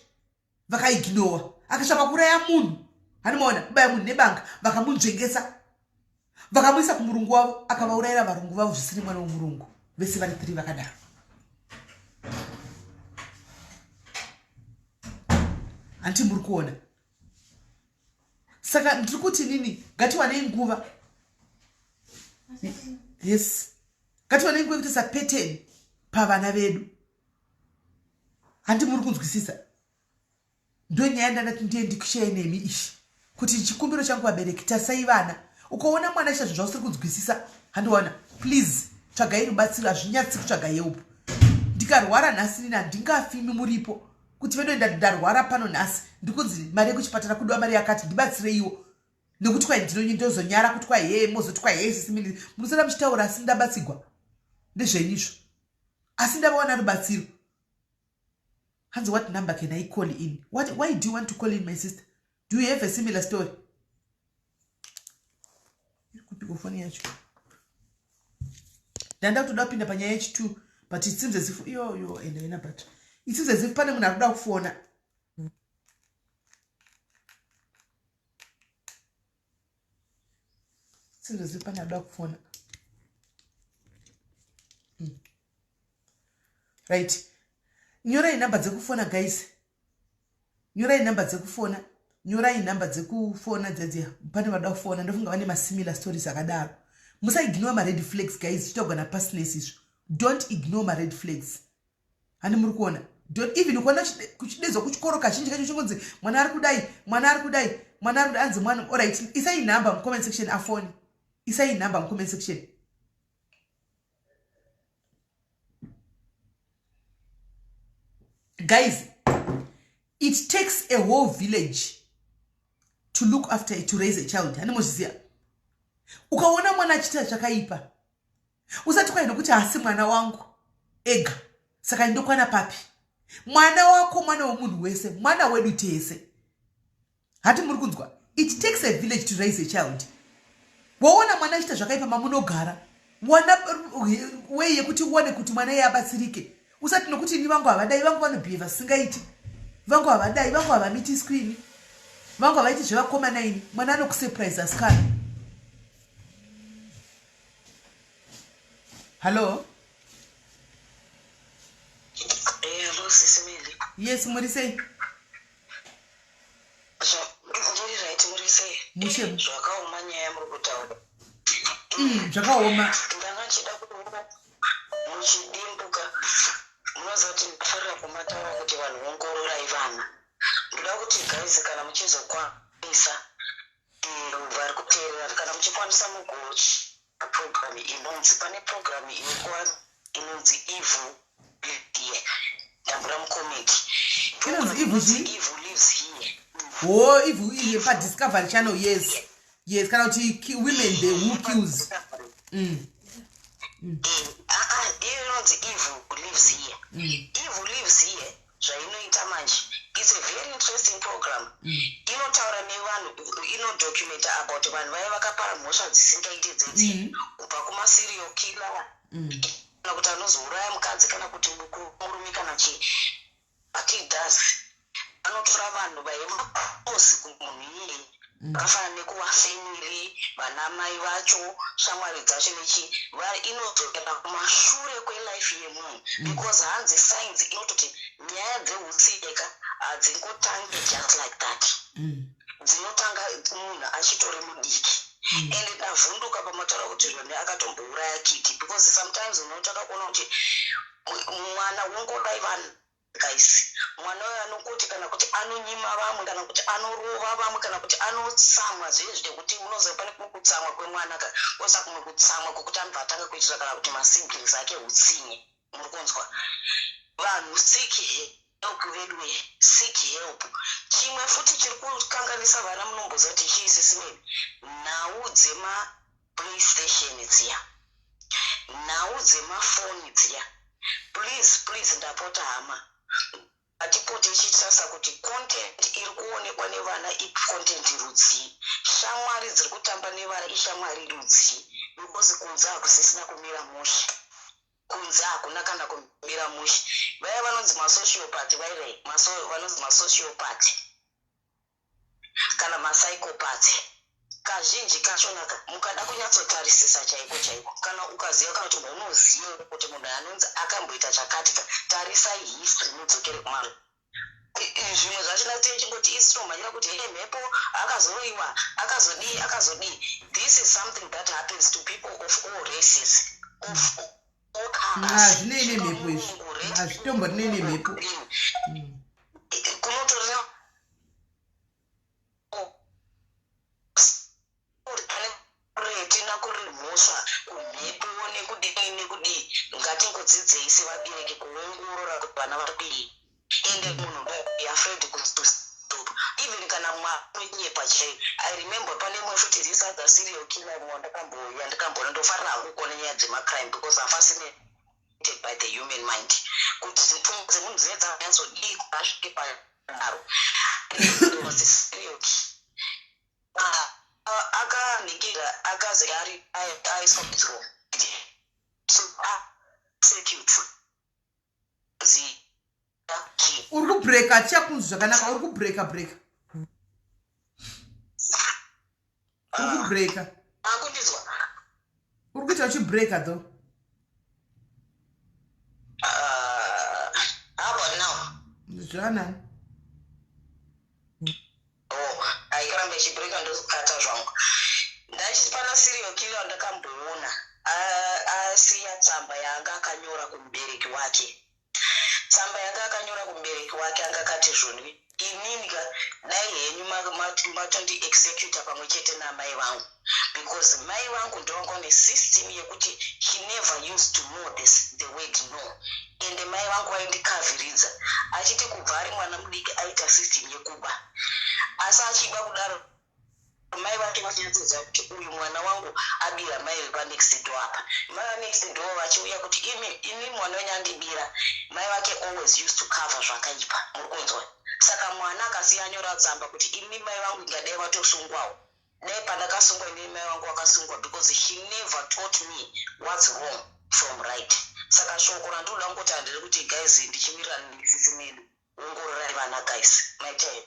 vakaignora, akasvaka kuraya munhu. Hanimaona kubaya munhu nebanga, vakamunzvengesa, vakamuisa kumurungu wavo, akavaurayira varungu vavo zvisiri mwana womurungu. Vese vari 3 vakadaro. Anti muri kuona. Saka ndiri kuti nini, ngatiwanei nguva. Yes. Ngatiwanei nguva kuti pattern pavana vedu. Handi muri kunzwisisa. Ndo nyaya ndandati ndiye ndikushaya nemi ishi. Kuti chikumbiro changu vabereki tasai vana. Ukaona mwana isha zvinhu usiri kunzwisisa, handiwana, please tsvagai rubatsiro, hazvinyatsi kutsvaga help. Ndikarwara nhasi nini handingafimi muripo. Kuti vedoenda ndarwara pano nhasi, ndikunzi mari yekuchipatara kudiwa mari yakati, ndibatsireiwo. Nekuti kwai ndinozonyara kuti kwai he mozoti kwai he SIS MELLY. Munosara muchitaura asi ndabatsigwa. Ndezvenyizvo. Asi ndavawana rubatsiro. Hanzi, what number can I call in? Why do you want to call in, my sister? Do you have a similar story? Kupika phone yacho. Ndanda kutoda kupinda panyaya H2, but it seems as if but it seems as if pane munhu arikuda kufona. Seems as if pane arikuda kufona. Right. Nyorai number dzekufona, guys. Nyorai number dzekufona. Nyorai number dzekufona dzedzia. Pane vada kufona, ndofunga vane similar stories akadaro. Musa ignore my red flags, guys. Chitogana personalness issue. Don't ignore my red flags. Handi muri kuona. Don't even ukona kuchidezo kuchikoro kazhinji kacho chingonzi mwana ari kudai, mwana ari kudai, mwana ari kudai, anzi mwana. Alright, isai number mu comment section afoni. Isai number mu comment section. Guys, it takes a whole village to look after it, to raise a child. Handi mozizia. Ukaona mwana achita zvakaipa, usati kwaino kuti asi mwana wangu ega saka ndokwana papi. Mwana wako mwana womunhu wese, mwana wedu tese. Hati muri kunzwa? It takes a village to raise a child. Waona mwana achita zvakaipa mamunogara, wana way yekuti uone kuti mwana iye abatsirike. Usati nokuti ni vangu havadai, vangu vanobhiheva singaiti, vangu havadai, vangu havamiti screen, vangu havaiti zvevakomana ini. Mwana anokusurprise asikana. Hello? Hello, SIS MELLY. Yes, muri sei? Ndiri right, muri sei? Mushe. Zvakaoma nyaya muri kutaura. Zvakaoma. Ndangachida kuona muchidimbuka. Munoziva kuti ndafarira kumataura kuti vanhu ongororai vana. Ndoda kuti guys kana muchizokwanisa vari kuteerera kana muchikwanisa mugochi program inonzi pane program inonzi evil here. Ndambura mukomedi. Inonzi evil lives here. Oh, evil here pa Discovery Channel, yes. Yes, kana kuti women they who kills. Inonzi evil lives here. Evil lives here. Zvainoita manje. It's a very interesting program. Inotaura nevanhu, inodocumenta about vanhu vaya vakapara mhosva dzisingaite dzedzi. Kubva kuma serial killer. Kana kuti anozouraya mukadzi kana kuti murume kana chii. But it does. Anotora vanhu vaemakosi kumunhu iyeye. Vakafanana nekuvafamily, vanamai vacho, shamwari dzacho nechi. Inodzokera kumashure kwelife yemunhu. Because hanzi signs inototi nyaya dzehutsika hadzingotange just like that. Dzinotanga munhu achitori mudiki. And ndavhunduka pamataura kuti zvone akatombouraya kiti. Because sometimes unotaka kuona kuti mwana wongodai vanhu. Guys, mwana uyo anokoti kana kuti anonyima vamwe kana kuti anorova vamwe kana kuti anotsamwa zvezvide kuti munoziva pane kutsamwa kwemwana kosa kumwe kutsamwa kwokuti anobva atanga kuitira kana kuti masiblings ake hutsinye. Muri kunzwa? Vanhu seek help vedu seek help. Chimwe futi chiri kukanganisa vana munomboziva kuti chii SIS MELLY. Nhau PlayStation dziya, nhau dzemafoni dziya. Please ndapota hama. Atipote chichasa kuti content iri kuonekwa nevana content rudzi. Shamwari dziri kutamba nevana ishamwari rudzi. Because kunze hakusisina kumira musha. Kunze hakuna kana kumira musha. Vaya vanonzi masociopathy vaire, vanonzi masociopathy. Kana psychopathy. Kazhinji kachonaka mukada kunyatsotarisisa chaiko kana ukaziva kana kuti unoziva kuti munhu anonzi akamboita chakati tarisai history mudzokere kumwana. Zvimwe zvachina tichingoti isitomhanyira kuti mhepo akazoroiwa akazodii. This is something that happens to people of all races, of all colors. Zvinei nemhepo izvi hazvitombo rinei nemhepo kunotorera retina kurimhosva kumhepo nekudii ngatingodzidzei sevabereki kuongorora kuti vana vari kudii ende munhu afraid to stop even kana mwanonyepa chaiyo. I remember pane mwe futi this other serial killer ndakambona ndofarira hangu kuona nyaya dzemacrime because I'm fascinated by the human mind kuti pfungwa dzemunhu dzinenge dzakanyatsoodii kurasvike panaro. Serial akanikira akazi ari aiswa mudziro so security uri kubreaka tichakunzwi zvakanaka uri kubreaka akundizwa uri kuita uchibreaka tho how about now zvanani aikaramba ichibreka ndokukata zvangu ndachipana serial killer ndakamboona asiya tsamba yanga akanyora kumubereki wake. Tsamba yanga akanyora kumubereki wake anga akati zvonwi inini dai henyu matondi executor pamwe chete namai vangu because mai vangu ndovanga nesystem yekuti he never used to know the word no ende mai vangu vaindikavhiridza achiti kubva ari mwana mudiki aita system yekuba asi achiba kudaro mai vake vachinyatsodza kuti uyu mwana wangu abira mai vepanext door apa. Mai vanext door vachiuya kuti ini mwana wenyu andibira. Mai vake always used to cover zvakaipa muri kunzwa. Saka mwana akasiya anyora tsamba kuti ini mai vangu ingadai vatosungwawo dai pandakasungwa ini mai vangu vakasungwa because he never taught me what's wrong from right. Saka shoko randinoda kungoti handiri kuti guys ndichimirana nesisi medu ongororai vana guys my child.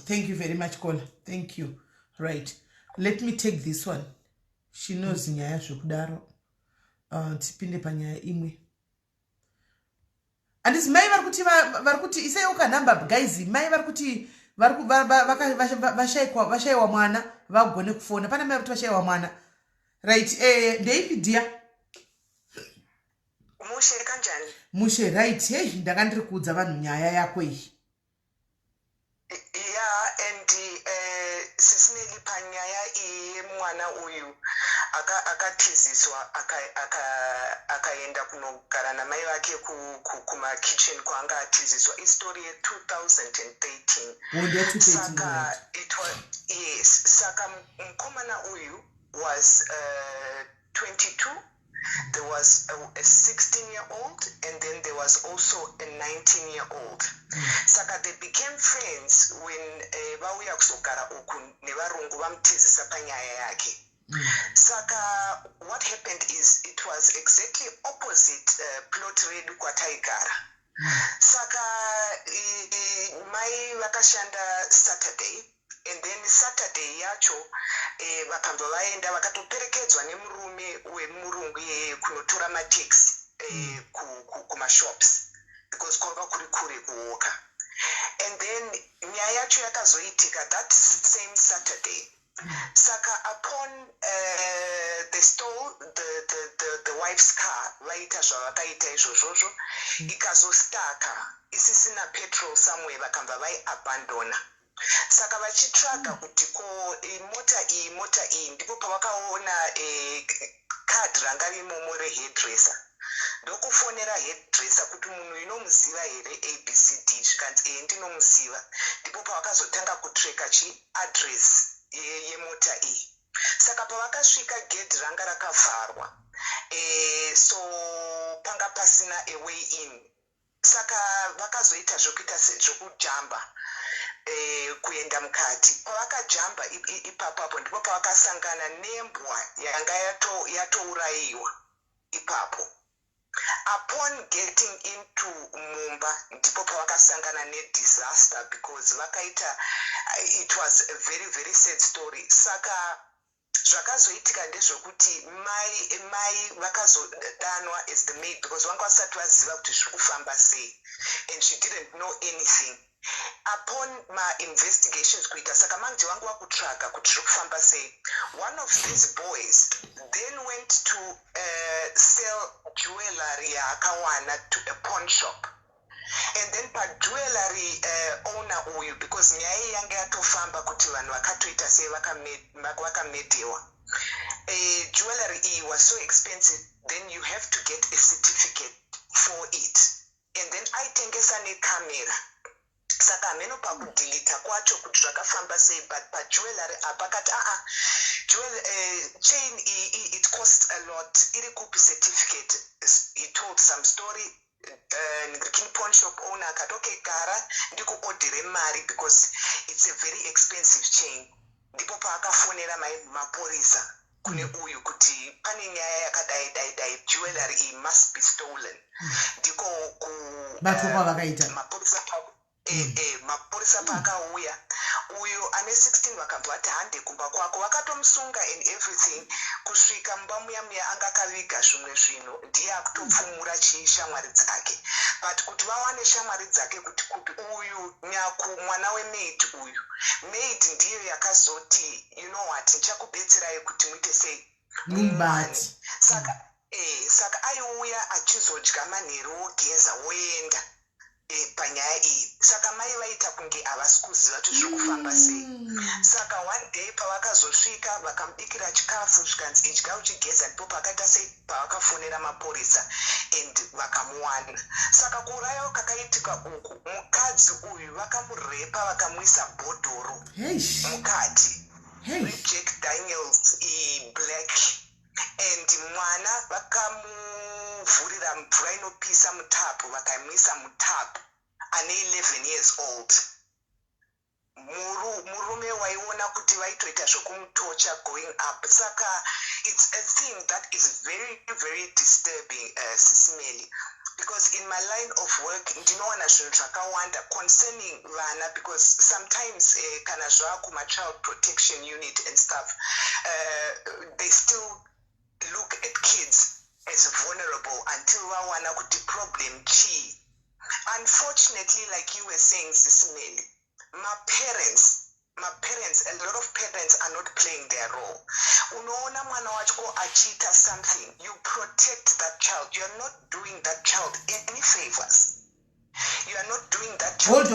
Thank you very much Kola. Thank you. Right, let me take this one. She knows nyaya zvekudaro. Tipinde panyaya imwe. Andisi mai vari kuti isai ukanamba guys, mai vari kuti vashaiwa mwana vagone kufona. Pana mai kuti vashaiwa mwana. Right, ndeipi dia? Mushe kanjani? Mushe, right. Hey, ndakandiri kuudza vanhu nyaya yako iyi. Yeah, and SIS MELLY panyaya mwana uyu akatiziswa akaenda kunogara namai vake kuma kitchen kwanga atiziswa. Istori ye2013. Saka saka mukomana uyu was 22. There was a 16-year-old and then there was also a 19-year-old. Saka they became friends when vauya kusogara uku nevarungu vamutizisa panyaya yake. Saka what happened is it was exactly opposite plot redu kwataigara. Saka mai vakashanda Saturday. And then Saturday yacho vakabva vaenda vakatoperekedzwa nemurume wemurungu kunotora mataxi kumashops because kwanga kuri kure kuoka. And then nyaya yacho yakazoitika that same Saturday. Saka upon they stole the wife's car, vaita zvavakaita izvozvozvo, ikazostaka isisina petrol somewhere vakabva vaiabandona. Saka vachitsvaga kuti ko mota iyi ndipo pavakaona card ranga rimomo rehairdresser. Ndokufonera hairdresser kuti munhu inomuziva here ABCD zvikanzi ndinomuziva. Ndipo pavakazotanga kutreka address yemota iyi. saka pavakasvika gedhi ranga rakavharwa so panga pasina a way in saka vakazoita zvokuita zvokujamba kuenda mukati. Pavakajamba ipapo ndipo pavakasangana nembwa yanga yatourayiwa ipapo. Upon getting into mumba ndipo pavakasangana nedisaster because vakaita it was a very very sad story. Saka zvakazoitika ndezvokuti mai vakazodanwa as the maid because vanga vasati vaziva kuti zviri kufamba sei and she didn't know anything. Upon my investigations kuita saka manje vangu vakutsvaga kuti zviri kufamba sei. One of these boys then went to sell jewelry yaakawana to a pawn shop. And then jewelry owner uyu because nyaya yanga yatofamba kuti vanhu vakatoita sei vakamedhewa. Jewelry was so expensive, then you have to get a certificate for it. And then aitengesa necamera. Saka ameno pakudilita kwacho kuti zvakafamba sei, but pajewelry apakati chain it costs a lot. Iri kupi certificate. He told some story. King pawn shop owner akati okay gara ndikuodhere mari because it's a very expensive chain. Ndipo paakafonera mapurisa kune uyu kuti pane nyaya yakadai jewelry must be stolen. Ndiko mapurisa paakauya uyu ane 16 vakabva vati hande kumba kwako vakatomusunga and everything kusvika mumba muya anga akaviga zvimwe zvinhu ndiye akutopfumura shamwari dzake but kuti vawane shamwari dzake kuti uyu nyaku mwana wemaid uyu maid ndiyo yakazoti you know what ndichakubetserai kuti muite sei mumbati. Saka aiuya achizodya manheru wogeza woenda panyaya iyi. Saka mai vaita kunge havasi kuziva kuti zviri kufamba sei. Saka one day pavakazosvika vakamubikira chikafu zvikanzi idya uchigeza ndipo pakaita sei pavakafonera mapurisa and vakamuwana. Saka kuuraya kakaitika uku mukadzi uyu vakamurepa vakamuisa bhodhoro mukati Jack Daniels black and mwana vakamuvhurira mvura inopisa mutapu vakamuisa mutapu ane 11 years old. Murume waiona kuti vaitoita zvokumutocha going up. Saka it's a thing that is very very disturbing, Sis Melly, because in my line of work ndinoona zvinhu zvakawanda concerning vana because sometimes kana zvakuma child protection unit and stuff they still look at kids as vulnerable until vawana kuti problem chi. Unfortunately, like you were saying, Sis Melly, my parents, a lot of parents are not playing their role. Unaona mwana wachiko achita something, you protect that child. You are not doing that child any favors. You are not doing that child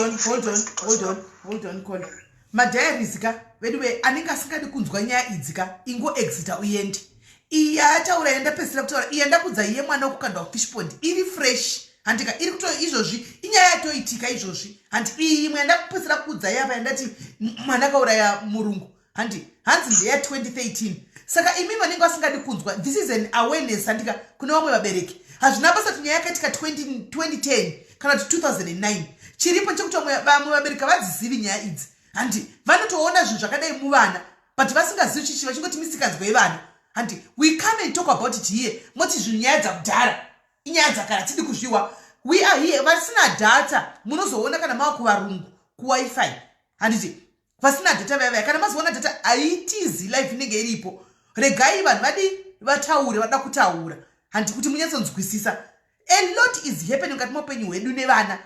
Hold on. Madhaya rizika, anyway, anenge asingadi kunzwa nyaya idzika, ingo exita uyendi. Iya ataura yenda pesira kutaura, iyenda kudza iye mwana wokukanda fish pond, iri fresh. Handika iri kuto izvozvi inyaya yatoitika izvozvi handi iyi mwenda kupesera kudza yapa yandati mwana kauraya murungu handi hanzi ndeya 2013 saka imi vanenge vasingadi kunzwa this is an awareness handika kune vamwe vabereki hazvina basa kuti nyaya yakaitika 2010 kana kuti 2009 chiripo chekuti vamwe vabereki avadzizivi nyaya idzi handi vanotoona zvinhu zvakadai muvana but vasingazivi chichiva chingoti misikadzwa yevana handi we come and talk about it here moti zvinhu nyaya dzakudhara inyaya dzakara tidi kuzviwa. We are here vasina data munozoona kana mava kuvarungu kuwifi handiti vasina data vaya kana mazoona data haitizi live inenge iripo regai vanhu vadi vataure vada kutaura handi kuti munyatsonzwisisa a lot is happening mukati maupenyu hwedu nevana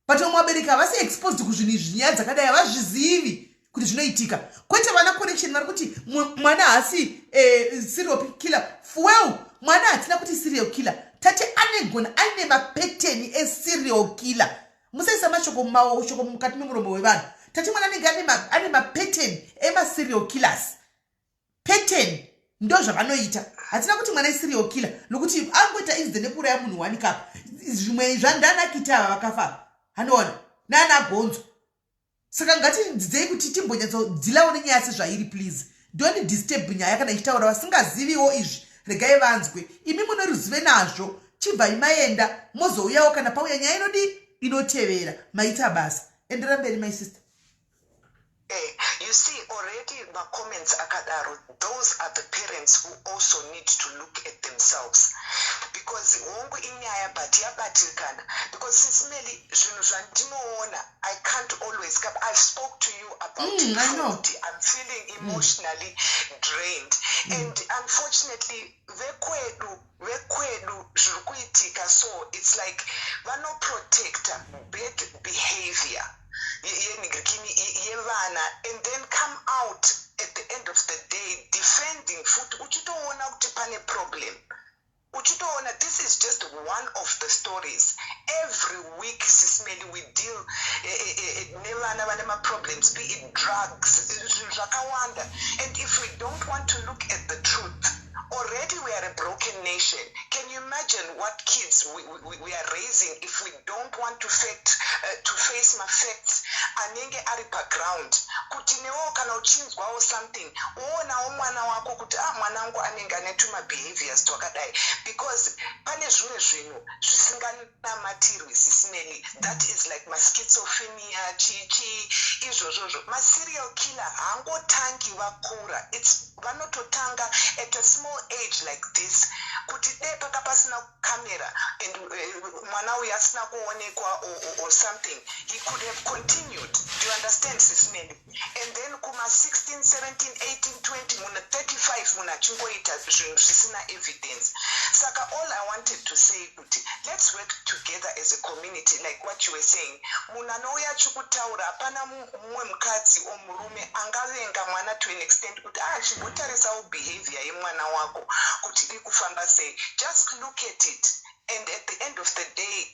but vamwe vabereki havasi exposed kuzvinhu izvi nyaya dzakadai havazvizivi kuti zvinoitika kwete vana connection vari kuti mwana haasi serial killer well mwana hatina kuti serial killer tati anegona aine mapateni eserial killer musaisa mashoko shoko mukati memuromo wevanhu tati mwana anenge ane mapateni emaserial killers pattern ndo zvavanoita hatina kuti mwana eserial killer nokuti angoita incident nekuuraya munhu wani kapa zvimwe zvandanakita ava vakafa hanoona nana gonzo saka ngati dzidzei kuti timbonyatsodzilawo nenyaya sezvairi please don't disturb nyaya kana ichitaura vasingaziviwo izvi regai vanzwe imi mune ruzive nazvo chibva imaenda mozouyawo kana pauya nyaya inotevera maita basa endera mberi my sister. You see, already my comments akadaro, those are the parents who also need to look at themselves. Because wongo inyaya but yabatikana. Because Sis Melly, I can't always come. I spoke to you about it. I know. I'm feeling emotionally drained. And unfortunately, so it's like we're not protector, bad behavior. And then come out at the end of the day defending food. Problem. This is just one of the stories. Every week, Sis Melly, we deal problems, be it drugs, and if we don't want to look at the truth, already we are a broken nation. Can you imagine what kids we are raising if we don't want to face my facts? Anenge ari background. Kuti newo kana uchinzwa or something. Ona mwana wako kuti mwanangu anenge anetuma behaviors twakadai. Because pane zvimwe zvinhu zvisinganamatiri Sis Melly. That is like my schizophrenia, izvozvo. My serial killer hangotangi vakura. It's vanototanga at a small age like this. Kuti paka pasina camera and mwana uyu asina kuonekwa or something, he could have continued. Do you understand, Sis Melly? And then kuma 16, 17, 18, 20, muna 35 muna chingoita zvinhu zvisina evidence. Saka all I wanted to say, kuti let's work together as a community, like what you were saying. Muna nouya chikutaura hapana mumwe mukadzi o murume angavenga mwana to an extent kuti chingotarisawo behavior yemwana wako kuti iri kufamba sei. Just look at it, and at the end of the day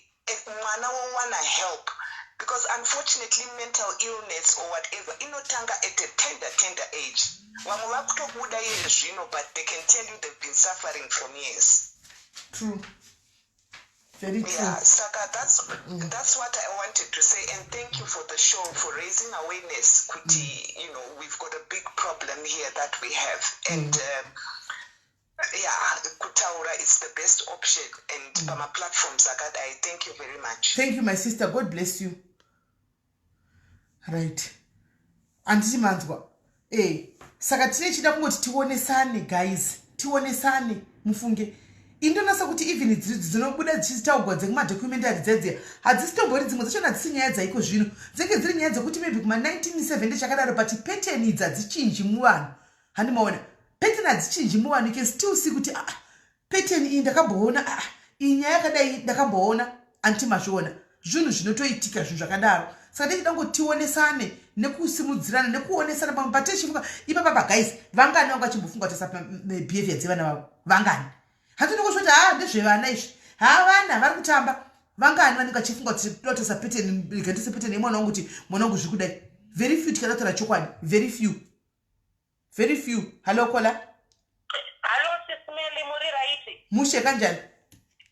mwana will wanna help. Because unfortunately mental illness or whatever inotanga at a tender age. Vamwe vakutobuda iye zvino, but they can tell you they've been suffering from years. True. Very true. Yeah, Saka, that's what I wanted to say, and thank you for the show, for raising awareness. Kuti, we've got a big problem here that we have, and Kutaura is the best option, and Pama platform, Zagat, I thank you very much. Thank you, my sister. God bless you. Right. Anditi manzwa. Saka tine chida kungoti tionesane, guys. Tionesane, mufunge. Indonasa kuti even dzinobuda dzichitaugwa dzekumadocumentary dzedze hadzisitombori dzimwe dzacho hadzisi nyaya dzaiko zvino dzinenge dziri nyaya dzekuti maybe kuma 1970 chakadaro but pattern idzi hadzichinji muvanhu. Handimaona pattern hadzichinji muvanhu. You can still see kuti pattern iyi ndakamboona iyi nyaya yakadai ndakamboona antimazviona zvinhu zvinotoitika zvinhu zvakadaro. Saka ndichida kuti tionesane nekusimudzirana nekuonesana pamwe patechifunga ipapa guys vangani vanga chimbofunga kuti behavior dzevana vavo vangani. Hatuna kusvoti ndezvevana izvi. Vana vari kutamba. Vangani vanenge vachifunga kuti tinotesa pattern ikatisa pattern yemwana wangu kuti mwana wangu zvikudai. Very few tikataura chokwadi. Very few. Very few. Hello Kola. Hello Sis Melly, muri right? Mushe kanjani?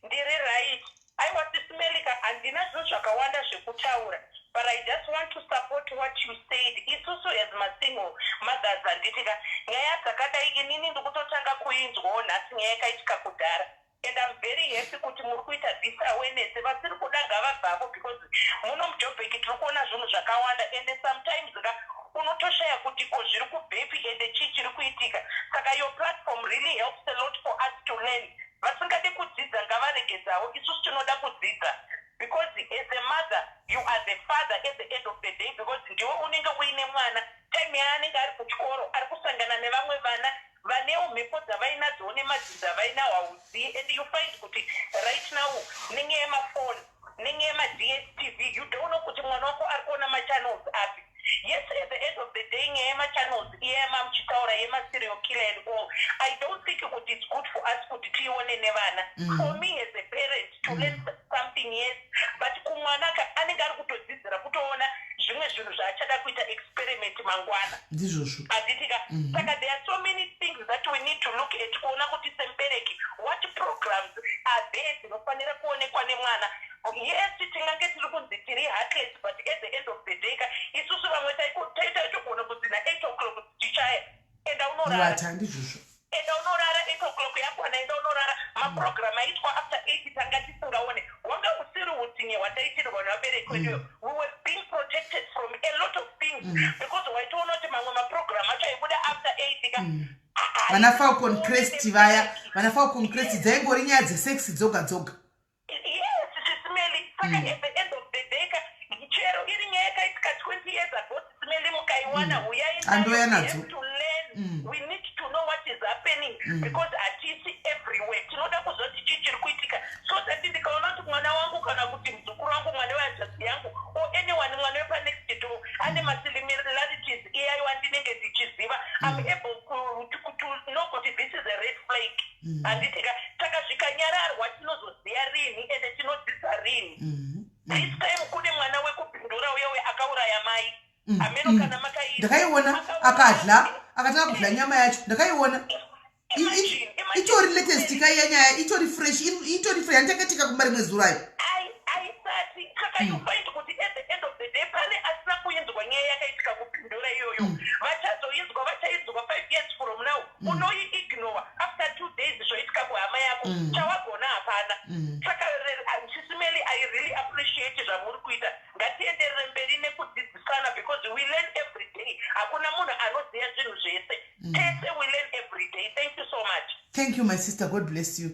Ndiri right. I was Sis Melly handina zvinhu zvakawanda zvekutaura. But I just want to support what you said. Isusu as masingle mothers anditika nyaya dzakadai inini ndikutotanga kuinzwawo nhasi nyaya yakaitika kudhara. And I'm very happy kuti muri kuita this awareness. Vasiri kuda ngavabvapo because muno mujobheki tiri kuona zvinhu zvakawanda and sometimes unotoshaya kuti zviri kubhepi and chii chiri kuitika. Saka your platform really helps a lot for us to learn. Vasingade kudzidza ngavaregedzawo, isusu tinoda kudzidza. Because as a mother, you are the father at the end of the day. Because ndiwe unenge uine mwana, time yaanenge ari kuchikoro, ari kusangana nevamwe vana, vanewo mhepo dzavainadzo nemadzidzi avainawo hauzivi. And you find kuti right now, nenge yemafoni, nenge yema-DSTV, you don't know kuti mwana wako ari kuona machannels api. Yes, at the end of the day, channels, muchitaura serial killer and all. I don't think it's good for us to tione nevana. For me as a parent to learn something, yes, but kumwanaka anenge ari kutodzidzira kutoona zvimwe zvinhu zvaachada kuita experiment mangwana. Ndizvozvo. Adzitika. Saka there are so many things that we need to look at kuona kuti sembereki what programs are there dzinofanira kuonekwa nemwana. Yes, tingange tiri kunzi tiri heartless, but at the end of the day isusu vamwe taita kuona kuti na 8 o'clock tichaya and unorara ndizvozvo enda unorara 8 o'clock yakwana enda unorara maprogram aitwa after 8 tanga tisingaone wanga usiri utinye wataitirwa vanhu vabereki veduyo we were being protected from a lot of things because waitoona kuti mamwe maprogram acho aibuda after 8 ka vana Falcon Crest vaya vana Falcon Crest dzaingori nyaya dzesex dzoga dzoga yes smelly saka at the end of the day ka chero iri nyaya yakaitika 20 years ago smelly mukaiwana andoya nadzo we need to know what is happening because atisi everywhere tinoda kuzoti chichiri kuitika so that ndikaona kuti mwana wangu kana kuti muzukuru wangu mwana wehanzvadzi yangu or anyone mwana wepanext door ane masimilarities iyayo andinenge ndichiziva I'm able to know kuti this is a red flag handitika saka zvikanyararwa tinozoziya rini ende tinodzidza rini this time kune mwana wekupindura uyewe akauraya mai ameno kana makaita ndakaiona akadla akatanga kudla nyama yacho ndakaiona itori latest kaiya nyaya itori fresh handitakatika kumari mwezi urayo aisati saka you find kuti at the end of the day pane asina kuinzwa nyaya yakaitika kupindura iyoyo vachazoinzwa vachainzwa 5 years from now unoiignore after 2 days zvoitika kuhama yako chawagona hapana saka chisimeli I really appreciate zvamuri kuita ngatienderere mberi nekudzidzisana because we learn every day hakuna munhu anoziva zvinhu zvese tese we learn every day thank you so much thank you my sister god bless you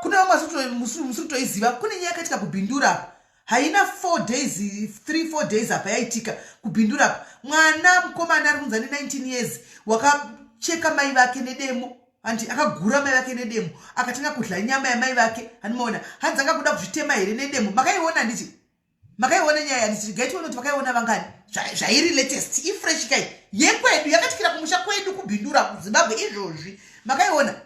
kuna vamwe musiri kutoiziva kune nyaya yakaitika kubhindura haina 3-4 days apa yaitika kubhindura mwana mukomana ari kunzi ane 19 years wakacheka mai vake nedemo handi akagura mai vake nedemo akatanga kudla nyama yamai vake handimaona hanzi anga kuda kuzvitema here nedemo makaiona nditi makaiona nyaya handiti gaitiona kuti vakaiona vangani zvairi latest ifresh kai yekwedu yakatikira kumusha kwedu kubhindura kuzimbabwe izvozvi makaiona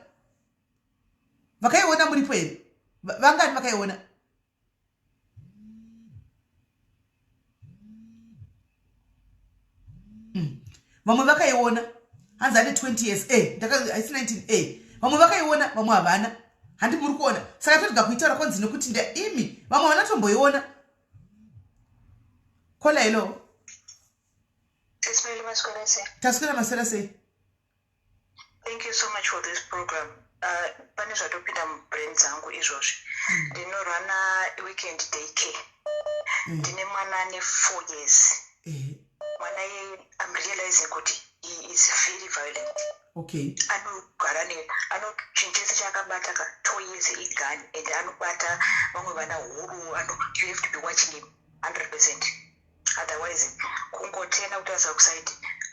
vakaiona muripo here vangani vakaiona vamwe vakaiona hanzi ane 20 years haisi 19 vamwe vakaiona vamwe havana handi muri kuona saka totiga kuitaura kwanzi nekuti imi vamwe vanatomboiona kola hilo taswera maswera sei Thank you so much for this program. Pane zvatopinda mubrain dzangu izvozvi ndinorana weekend daycare ndine mwana ane 4 years mwana I'm realizing kuti he is very violent okay anogara anochinjese chakabata katoyese igani and anobata vamwe vana huru you have to be watching him 100%. Otherwise kungotena kuti asakusaidi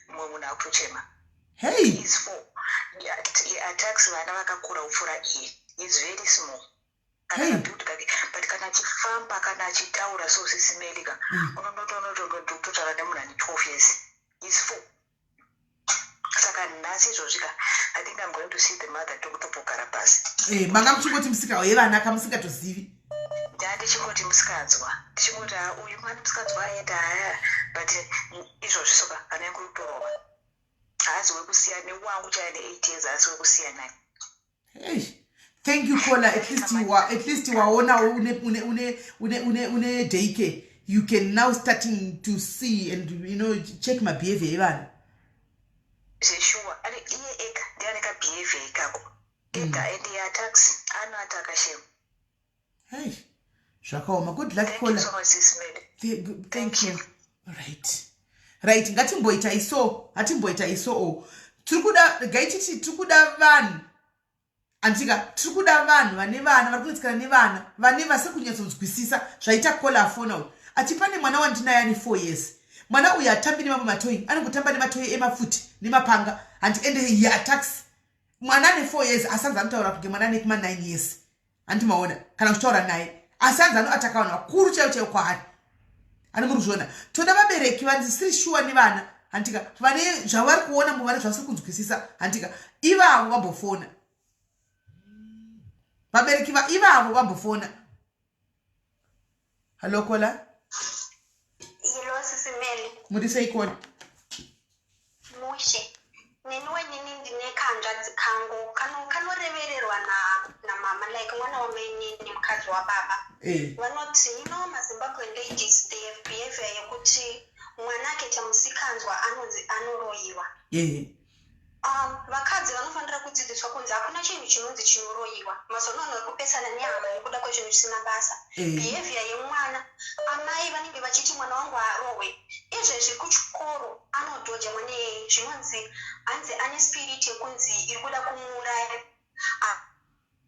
mumwe munhu akutochema. Hey, he is 4. He attacks vana vakakura upfuura iye. He is very small. Hey. But kana achifamba kana achitaura so sisimelika unototaura nemunhu ane 12 years. He is 4. Saka nhasi izvozvika I think I'm going to see the mother tokutopogara pasi. Manga muchingoti musika wevana kamusingatozivi. Ndichingoti musikanzwa ndichingoti uyu mwana musikanzwa aenda haya but izvozvi soka kana yangu kutorova haazi wekusiya newangu chaine 8 years haasi wekusiya naye. Hey, thank you Kola. At least waona une daycare. You can now starting to see and check my behavior evana. Sure, ani iye eka ndiane ka behavior ikako. Eka and he attacks anataka shame. Hey. Zvakaoma. Good luck Kola. Thank you so much Sis Melly. Thank you. Right. Ngatimboita iso. Turikuda gaititi turikuda vanhu. Antika turikuda vanhu vane vana vari kunetsikana nevana vane vasiri kunyatsonzwisisa zvaita Kola afona. Ati pane mwana wandinaye ane 4 years. Mwana uyu atambi nemamwe matoyi. Anongotamba nematoyi emafuti nemapanga. And he attacks. Mwana ane 4 years asanza anotaura kuti mwana ane 9 years. Andimaona kana kutaura naye. Asanza anoataka vanhu vakuru chaivo kwaari. Ani muri kuzviona. Toda vabereki vandisiri sure nevana. Antika vane zvavari kuona muvana zvasiri kunzwisisa. Antika ivavo vambofona. Vabereki ivavo vambofona. Hello Kola. Hello Sis Melly. Muri sei Kola? Mushe. Neniwe nini ndine kanzvadzi kangu kanorevererwa na mama like mwana wamenye nemukadzi wababa. Vanoti maZimbabwe ladies they have behavior yekuti mwana akaita musikanzwa anonzi anoroyiwa. vakadzi vanofanira kudzidziswa kunzi hakuna chinhu chinonzi chinoroyiwa. Mazuva ano kupesana nehama nekuda kwezvinhu zvisina basa. Behavior yemwana, amai vanenge vachiti mwana wangu arohwe. Izvezvi kuchikoro anodhoja mwana zvinonzi hanzi ane spirit yekunzi iri kuda kumuuraya.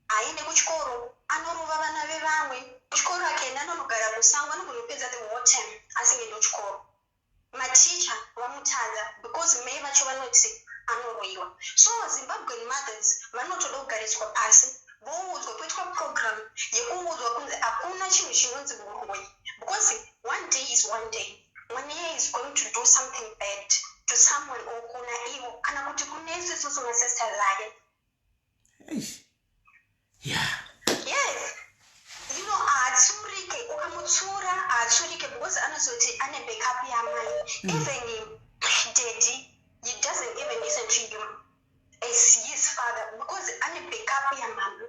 Aende kuchikoro anorova vana vevamwe. Kuchikoro akaenda anonogara musango anogona kupedza the whole time asingaendi kuchikoro. Maticha vamutadza because mai vacho vanoti anoroyiwa. So Zimbabwean mothers vanotoda kugariswa pasi voudzwa poitwa program yekuudzwa kunzi hakuna chinhu chinonzi uroyi, because one day is one day. One year is going to do something bad to someone or kuna ivo kana kuti kunese susu masisters ake. Yeah. Yes. You know, atsurike ukamutsura atsurike because anozoti ane backup yamai. Even daddy, he doesn't even listen to him as his father because ane backup yamama.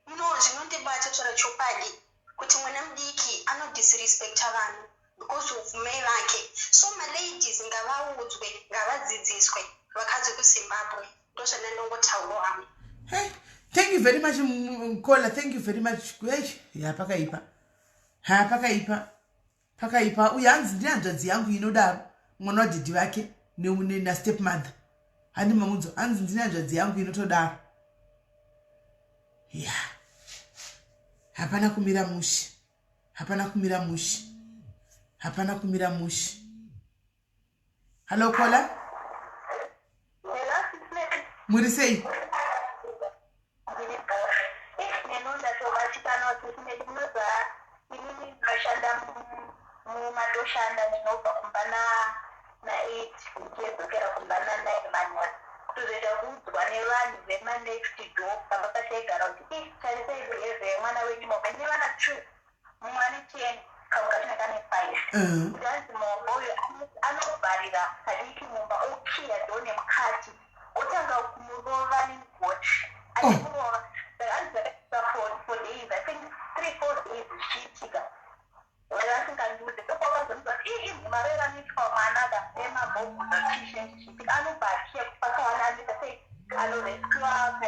You know, zvinondibata tsvara chopadi kuti mwana mudiki ano disrespect vanhu because of mai vake. So my ladies ngavaudzwe, ngavadzidziswe vakadzi kuZimbabwe. Ndozvanondongotaura hama. Hey. Thank you very much, Mkola. Thank you very much. Ya pakaipa. Ha pakaipa. Pakaipa. Uyanzi ndi hanzvadzi yangu inodaro. Mwana wa didi wake na stepmother. Handi mamudzo. Hanzi ndi hanzvadzi yangu inotodaro. Ya. Hapana kumira mushi. Hapana kumira mushi. Hapana kumira mushi. Hello, Kola. Murisei. Mumadoshanda ndinobva kumbana na8 ndichizokera kumbana 9 manual kutozoita kuudzwa nevanhu vemanext door pamakachaigara kuti tarisai behavior yemwana wenyu mombe nevana 2 mumwe ane 10 kamwe kachina kane 5 kuti anzi mombe uyo anobvarira padiki mumba okhiya dho nemukati otanga kumurova negoti achimurova anzi zvakaita for days I think 3-4 days zvichiitika vasinganduze tokwavazonzwa marera nitwa mwana emabhoguza chishenchichipi anobhatia kupakawanandika sei anorescua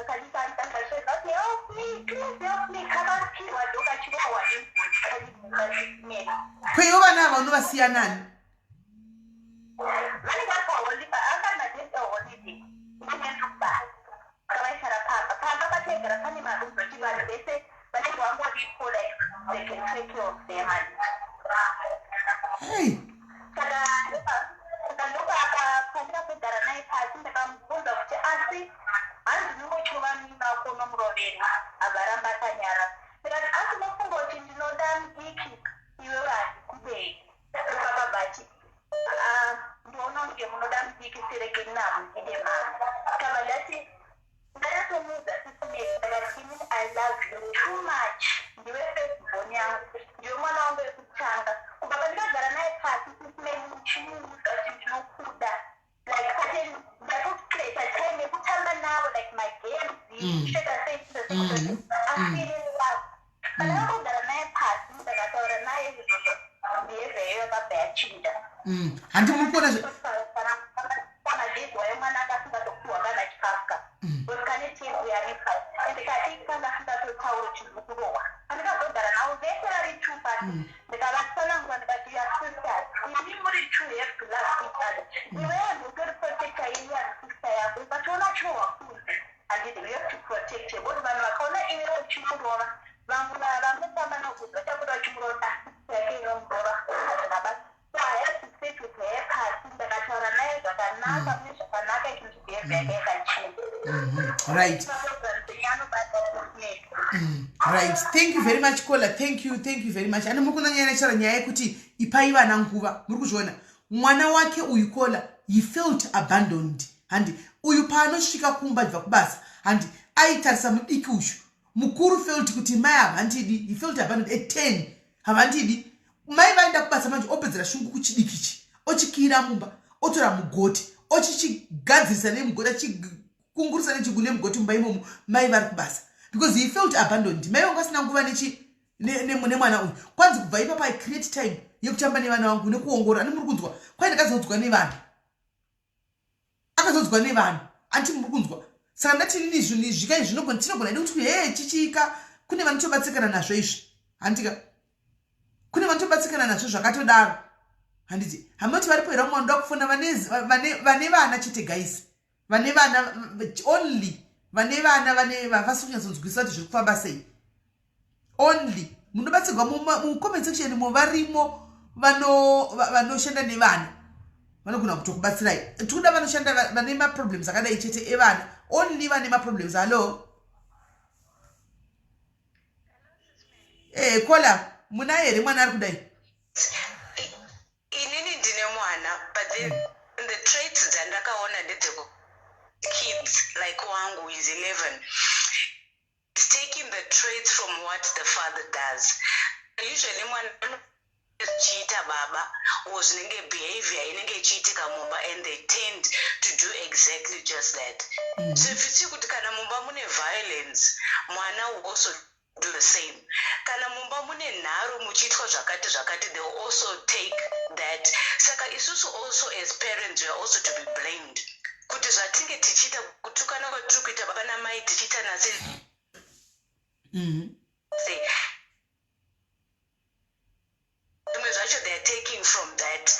kadisa andikandashezati help me kakatirwa dokachiwawa emgoti Kweyo vana ava unovasiya nani? vanenge vakaholipa akanadesa holiday inendubhasi kavaishara pamba pategera pane marumzoti vanhu vese vanenge vangodipo like they can take care of their money. Hey. Saka ndokapandira kugara naye pasi ndakamubvunza kuti asi hanzi ndingochova ninako nomuroveri agaramba akanyara ndikati asi nofunga kuti ndinoda mudiki iwe handikudei ndokakabati ndinoona kunge munoda mudiki serekeni namugide mari kama ndati ndakatomuudza sisimei ndakati I love you too much ndiwe firstborn yangu ndiwe mwana wangu wekutanga kubva pandikagara naye pasi sisimei muchimuudza kuti ndinokuda like ndakutocreata time yekutamba navo like my games kusheka sei afeeling love kana vakagara naye pasi ndakataura naye izvozvo behavior iyo yakabva yachinja Handimukona pamagezi waimwana akasingatopiwa kana chikafuka usikane timu yanika ndikati kanga singatotaura chizukurowa andikazogara navo vese vari two pasi ndikavatsanangura ndikati ya sisters ini muri two you have to love each other iwe yanhu utori protector ini yanhu sister yako ukatoona chiro wakunze handiti you have to protect her kuti vanhu vakaona iwe uchimurova vamwe vanotamba nokuti vachakuda uchimurova yake inomurova ndikabasa so I have to sit with her pasi ndakataura naye zvakanaka mune zvakanaka ikinhu behavior yake yakachinja right. Right. Thank you very much, Kola. Thank you very much. Ana mukunanyanya chara nyaya yekuti ipai vana nguva. Muri kuzviona. Mwana wake uyu Kola, he felt abandoned. Handi uyu paanosvika kumba bva kubasa. Handi aitarisa mudiki ushu. Mukuru felt kuti mai havandidi. He felt abandoned at 10. Havandidi. Mai vaenda kubasa manje opedzera shungu kuchidikichi. Ochikira mumba. Otora mugoti. Ochichigadzirisa nemugoti. Achikungurisa nechigune mugoti mumba imomo. Mai vari kubasa. Because he felt abandoned. Mai wangu asina nguva nemwana uyu. Kwanzi kubva ipapa I create time yekutamba nevana vangu nekuongorora. Ani muri kunzwa. Kwai ndakazodzwa nevanhu. Akazodzwa nevanhu. anti muri kunzwa saka ndati nini zvinhu zvikai zvinogona tinogona ida kuti he chichika kune vanotobatsikana nazvo izvi handika kune vanotobatsikana nazvo zvakatodaro handiti hamati varipo here vamwe vanoda kufunda vane vana chete guys vane vana only vane vana vavasi kunyatsonzwisisa kuti zviri kufamba sei only munobatsirwa mucomment section muvarimo vanoshanda nevana vanogona kutokubatsirai tikuda vanoshanda vane maproblems akadai chete evana only vane maproblems hallo kola muna here mwana ari kudai inini ndine mwana but the traits dzandakaona ndedzeko kids like wangu is 11 is taking the traits from what the father does. Usually mwana chiita baba or zvinenge behavior inenge ichiitika mumba and they tend to do exactly just that. So if you see kuti kana mumba mune violence mwana will also do the same. Kana mumba mune nharo muchiitwa zvakati they will also take that. Saka isusu also as parents we are also to be blamed. Kuti zvatinge tichiita kutukana kwatiri kuita baba namai tichiita nase say they are taking from that.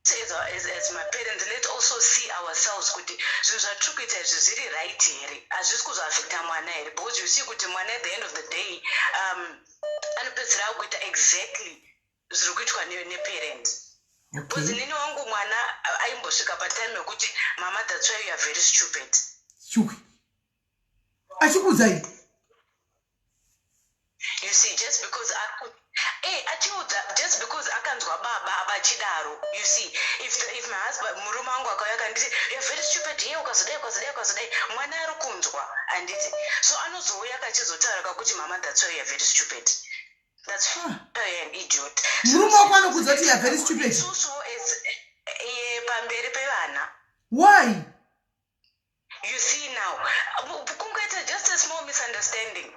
As my parents, let's also see ourselves kuti zvinhu zvatiri kuita izvi zviri right here hazvisi kuzoaffecta mwana here because you see kuti mwana at the end of the day anopedzera kuita exactly zviri kuitwa neparents. Because nini wangu mwana aimbosvika patime yekuti mama that's why you are very stupid. Achikuzai. You see, just because akanzwa baba abachidaro, you see, if my husband murume wangu akauya kanditi you are very stupid here ukazodai mwana ari kunzwa anditi so anozouya akachizotaura kuti mama that's why you are very stupid. That's why I am idiot. Murume wako anokudza kuti you are very stupid. So as pamberi pevana. Why? You see now, kungaita just a small misunderstanding.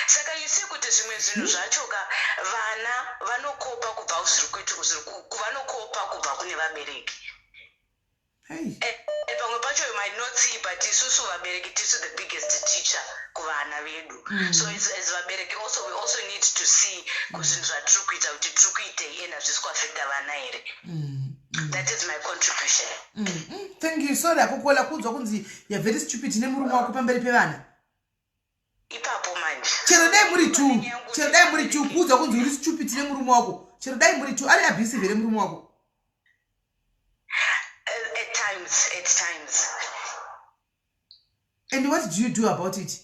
Saka you see kuti zvimwe zvinhu zvachoka vana vanokopa kubva vanokopa kubva kune vabereki. Pamwe pacho you might not see but isusu vabereki tisu the biggest teacher kuvana vedu. So as vabereki also we also need to see zvinhu zvatiri kuita kuti tiri kuitei ena zvisi kuaffecta vana here. That is my contribution. Thank you. Sorry akukola kunzwa kunzi you are very stupid nemurume wako pamberi pevana. Ipapo manje. Chero dai muri tu kunzwa kunzi uri stupid nemurume wako. Chero dai muri tu ari abusive here murume wako. At times. And what do you do about it?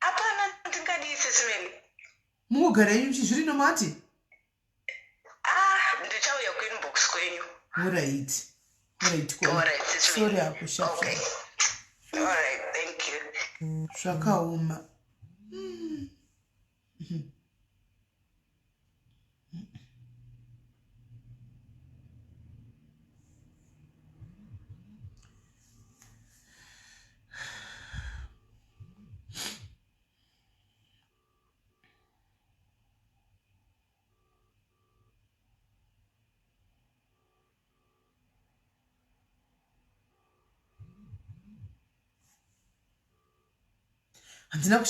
Apana ndingadi sesimeni. Mugara yenyu chizviri nomati? Ndichauya kuinbox kwenyu. Alright. Sorry akushafa. Okay. Alright, thank you. Zvakaoma.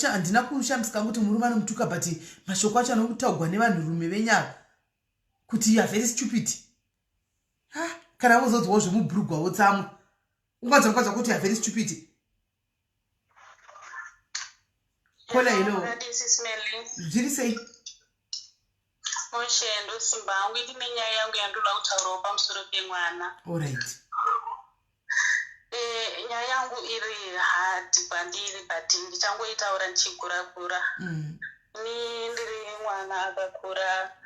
Handina kushambisika kuti murume anomutuka but mashoko acho anokutaugwa nevanhurume venyara kuti you are very stupid. Kana wozodzwawo zvemubhurugwawo tsamwe unganzwa kuti you are very stupid. Kola hello. Zviri sei? Moshendo simba angu ndine nyaya yangu yandoda kutaurawo pamusoro pemwana. Alright. Nyaya yangu iri hard pandiri but ndichangoitaura ndichikura. Ni ndiri mwana akakura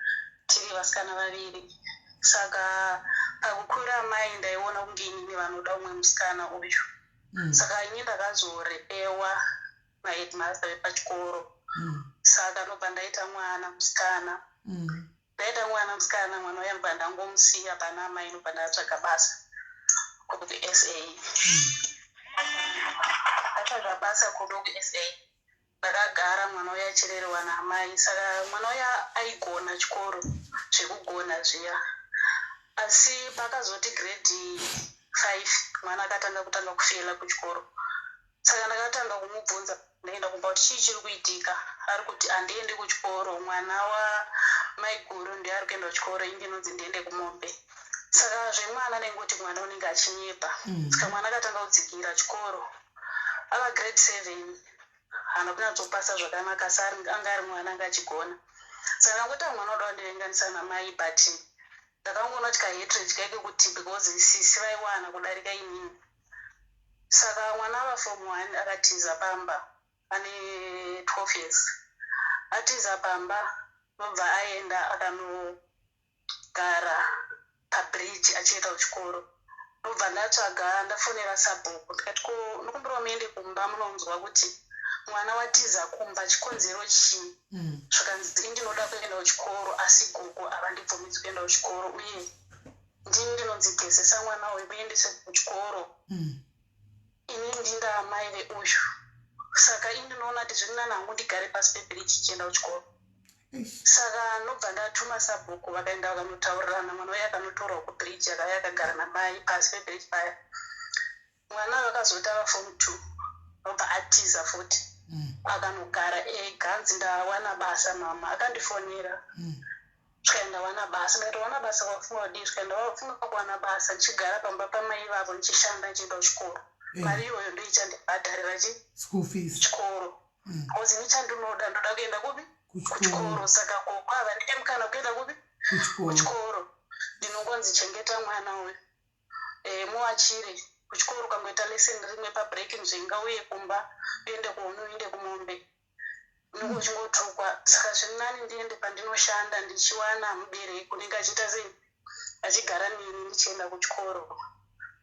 tiri vasikana vaviri. Saka pakukura mai ndaiona kunge inini vanoda umwe musikana uyu. Saka ini ndakazorepewa naheadmaster vepachikoro. Saka nobva ndaita mwana musikana. Ndaita mwana musikana mwana wayamba ndangomusiya pana mai nobva ndatsvaga basa kuti SA. Ndatsvaga basa kuti SA. Ndakagara mwana uya achirerwa namai. Saka mwana uya aigona chikoro zvekugona zviya. Asi pakazoti grade 5 mwana akatanga kufela kuchikoro. Saka ndakatanga kumubvunza ndaenda kumba kuti chii chiri kuitika. Ari kuti handiendi kuchikoro, mwana wamaiguru ndiye ari kuenda kuchikoro, ini ndinonzi ndiende kumombe. Saka zvemwana nengoti mwana unenge achinyepa. Saka mwana akatanga kudzikira chikoro. Ava grade 7 haana kunyatsopasa zvakanaka, asi anga ari mwana anga achigona. Saka ndangoti mwana uda kundivenganisa namai, but ndakangoona kuti kahatred kaike kuti because sisi vaiwana kudarika inini. Saka mwana ava form 1 akatiza pamba, ane 12 years. Atiza pamba nobva aenda akanogara pabridge achienda kuchikoro. Nobva ndatsvaga ndafonera sabhuku ndikati nokumbirawo muende kumba munonzwa kuti mwana watiza kumba chikonzero chii. Zvakanzi ndinoda kuenda kuchikoro asi gogo havandibvumidzi kuenda kuchikoro uye ndini ndinonzigezesa mwana uyu muendese kuchikoro. Ini ndinda amai veuyu. Saka ini ndinoona kuti zviri nani hangu ndigare pasi pebridge chichienda kuchikoro. Saka nobva ndatuma sabhuku vakaenda vakanotaurirana, mwana uyu akanotorwa kubridge akauya akagara namai pasi pebridge paya. Mwana vakazoti ava form 2 nobva atiza futi akanogara ega. Nzi ndawana basa mama, akandifonera zvikaenda wana basa. Ndakati wana basa wafunga kudii? Zvikaenda wafunga kuwana basa ndichigara pamba pamai vavo ndichishanda ndichienda kuchikoro. Mari iyoyo ndoichandibhadharira school fees chikoro. Because ini chandinoda ndoda kuenda kupi? Kuchikoro. Saka kwava ndine mukana kuenda kupi? Kuchikoro. Ndinongonzi chengeta mwana uyu, muachire kuchikoro, ukangoita lesson rimwe pabreak nzvenga uye kumba uende kuonu uende kumombe. Unenge uchingotukwa. Saka zviri nani ndiende pandinoshanda ndichiwana mubereki unenge achiita sei, achigara neni ndichienda kuchikoro.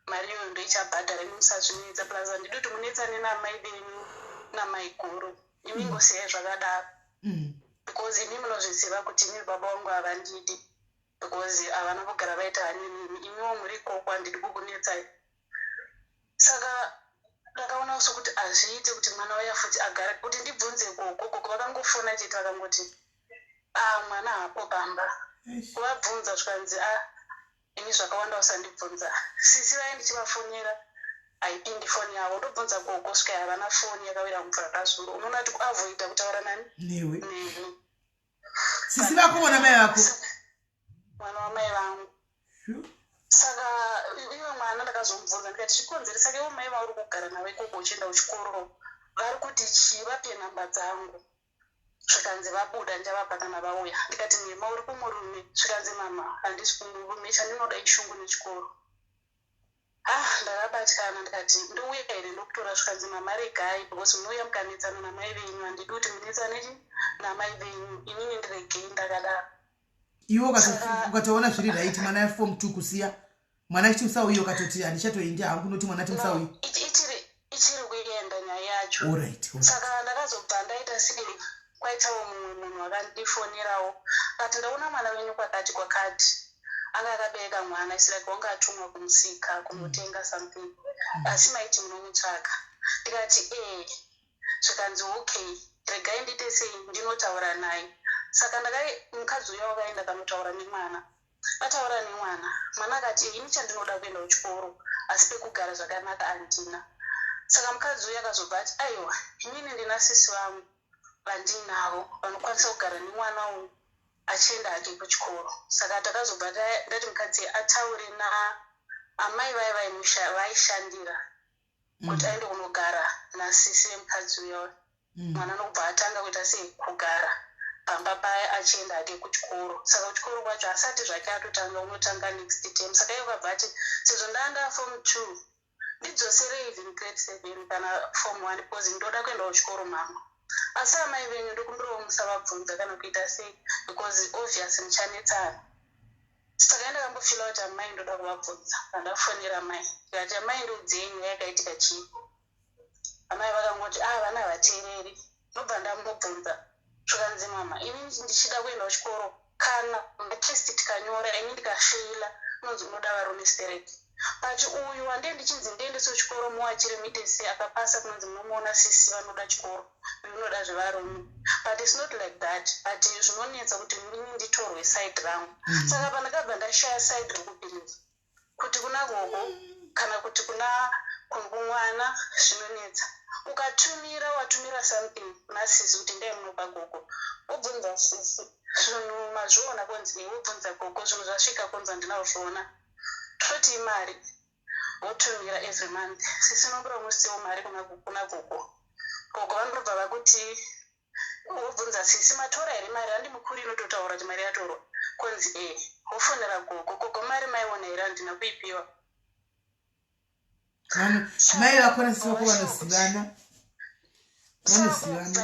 Mari iyoyo ndoichabhadhara imi musazvinetsa. Plus handidi kuti munetsane namai venyu namai guru. Imi ngosiyai zvakadaro. Because imi munozviziva kuti imi baba vangu havandidi. Because havana kugara vaita hani nini. Imiwo muri koko handidi kukunetsai. Saka ndakaona sokuti hazviite kuti mwana uya futi agare kuti ndibvunze gogo. Vakangofona chete vakangoti mwana hapo pamba. Kuvabvunza zvikanzi ini zvakawanda usandibvunza. Sisi vaye ndichivafonera haipindi foni yavo. Ndobvunza gogo svika havana foni yakawira mumvura kazuru. Unoona kuti kuavoida kutaura nani newe. Sisi vako mwana mai vako? Mwana wamai vangu. Saka iwe mwana ndakazomubvunza ndikati chikonzeresa iwe mai vauri kugara navo ikoko uchienda kuchikoro vari kuti chii, vape nhamba dzangu. Zvikanzi vabuda ndichavapa kana vauya. Ndikati nema uri kumurume? Zvikanzi mama handisi kumurume, chandinoda ishungu nechikoro. Ndakabatyana ndikati ndouya here ndokutora. Zvikanzi mama regai because munouya mukanetsana namai venyu, handidi kuti munetsane namai venyu, inini ndiregei. Ndakadaro iwe ukatoona zviri right, mwana ya form 2 kusiya mwana chimusauyi ukatoti handichatoendi hangu noti mwana timusauyi ichiri kuenda nyaya yacho. Saka ndakazobva ndaita sei, kwaitawo mumwe munhu akandifonerawo kati ndaona mwana wenyu kwakati anga akabereka mwana isi like wanga atumwa kumusika kunotenga something, asi maiti munomutsvaka. Ndikati zvikanzi okay, regai ndiite sei, ndinotaura naye. Saka mukadzi uya wakaenda kanotaura nemwana. Ataura nemwana, mwana akati ini chandinoda kuenda kuchikoro asi pekugara zvakanaka handina. Saka mukadzi uya akazobva ati aiwa, inini ndina sisi vangu vandinavo vanokwanisa kugara nemwana uyu achienda hake kuchikoro. Saka takazobva ndati mukadzi ataure naamai vaishandira kuti aende kunogara nasisi vemukadzi uya. Mwana nokubva atanga kuita sei, kugara pamba paya achienda hake kuchikoro. Saka kuchikoro kwacho asati zvake atotanga unotanga next term. Saka iye ukabva ati sezvo ndaanda form 2 ndidzosere even grade 7 kana form 1 because ndoda kuenda kuchikoro mama. Asi amai venyu ndokumbirawo musavabvunza kana kuita sei because obvious muchanetsana. Saka ndakambofila kuti amai ndoda kuvabvunza. Pandafonera mai ndikati amai ndodzenyu yakaitika chii. Amai vakangoti vana havateereri. Ndobva ndambobvunza zvikanzi mama ini ndichida kuenda kuchikoro kana matest tikanyora ini ndikafeila unonzi unoda varume straight. But uyu wandee ndichinzi ndiendese kuchikoro muwachire mitesi akapasa kunonzi munomuona sisi vanoda chikoro uyu unoda zvevarume. But it's not like that. But zvinonetsa kuti ini nditorwe side rangu. Saka pandakabva ndashaya side rekupinza kuti kuna gogo kana kuti kuna kumwana zvinonetsa watumira something kuna sisi kuti ndai munopa gogo wobvunza sisi zvinhu mazviona konzi wobvunza gogo zvinhu zvasvika konzi handinazviona toti imari wotumira every month sisi nobura musiwo mari kuna gogo vanobva vakuti wobvunza sisi matora here mari handimukuri inototaura kuti mari yatorwa konzi wofonera gogo mari maiona here handina kuipiwa mai vakona sisi vako vanosivana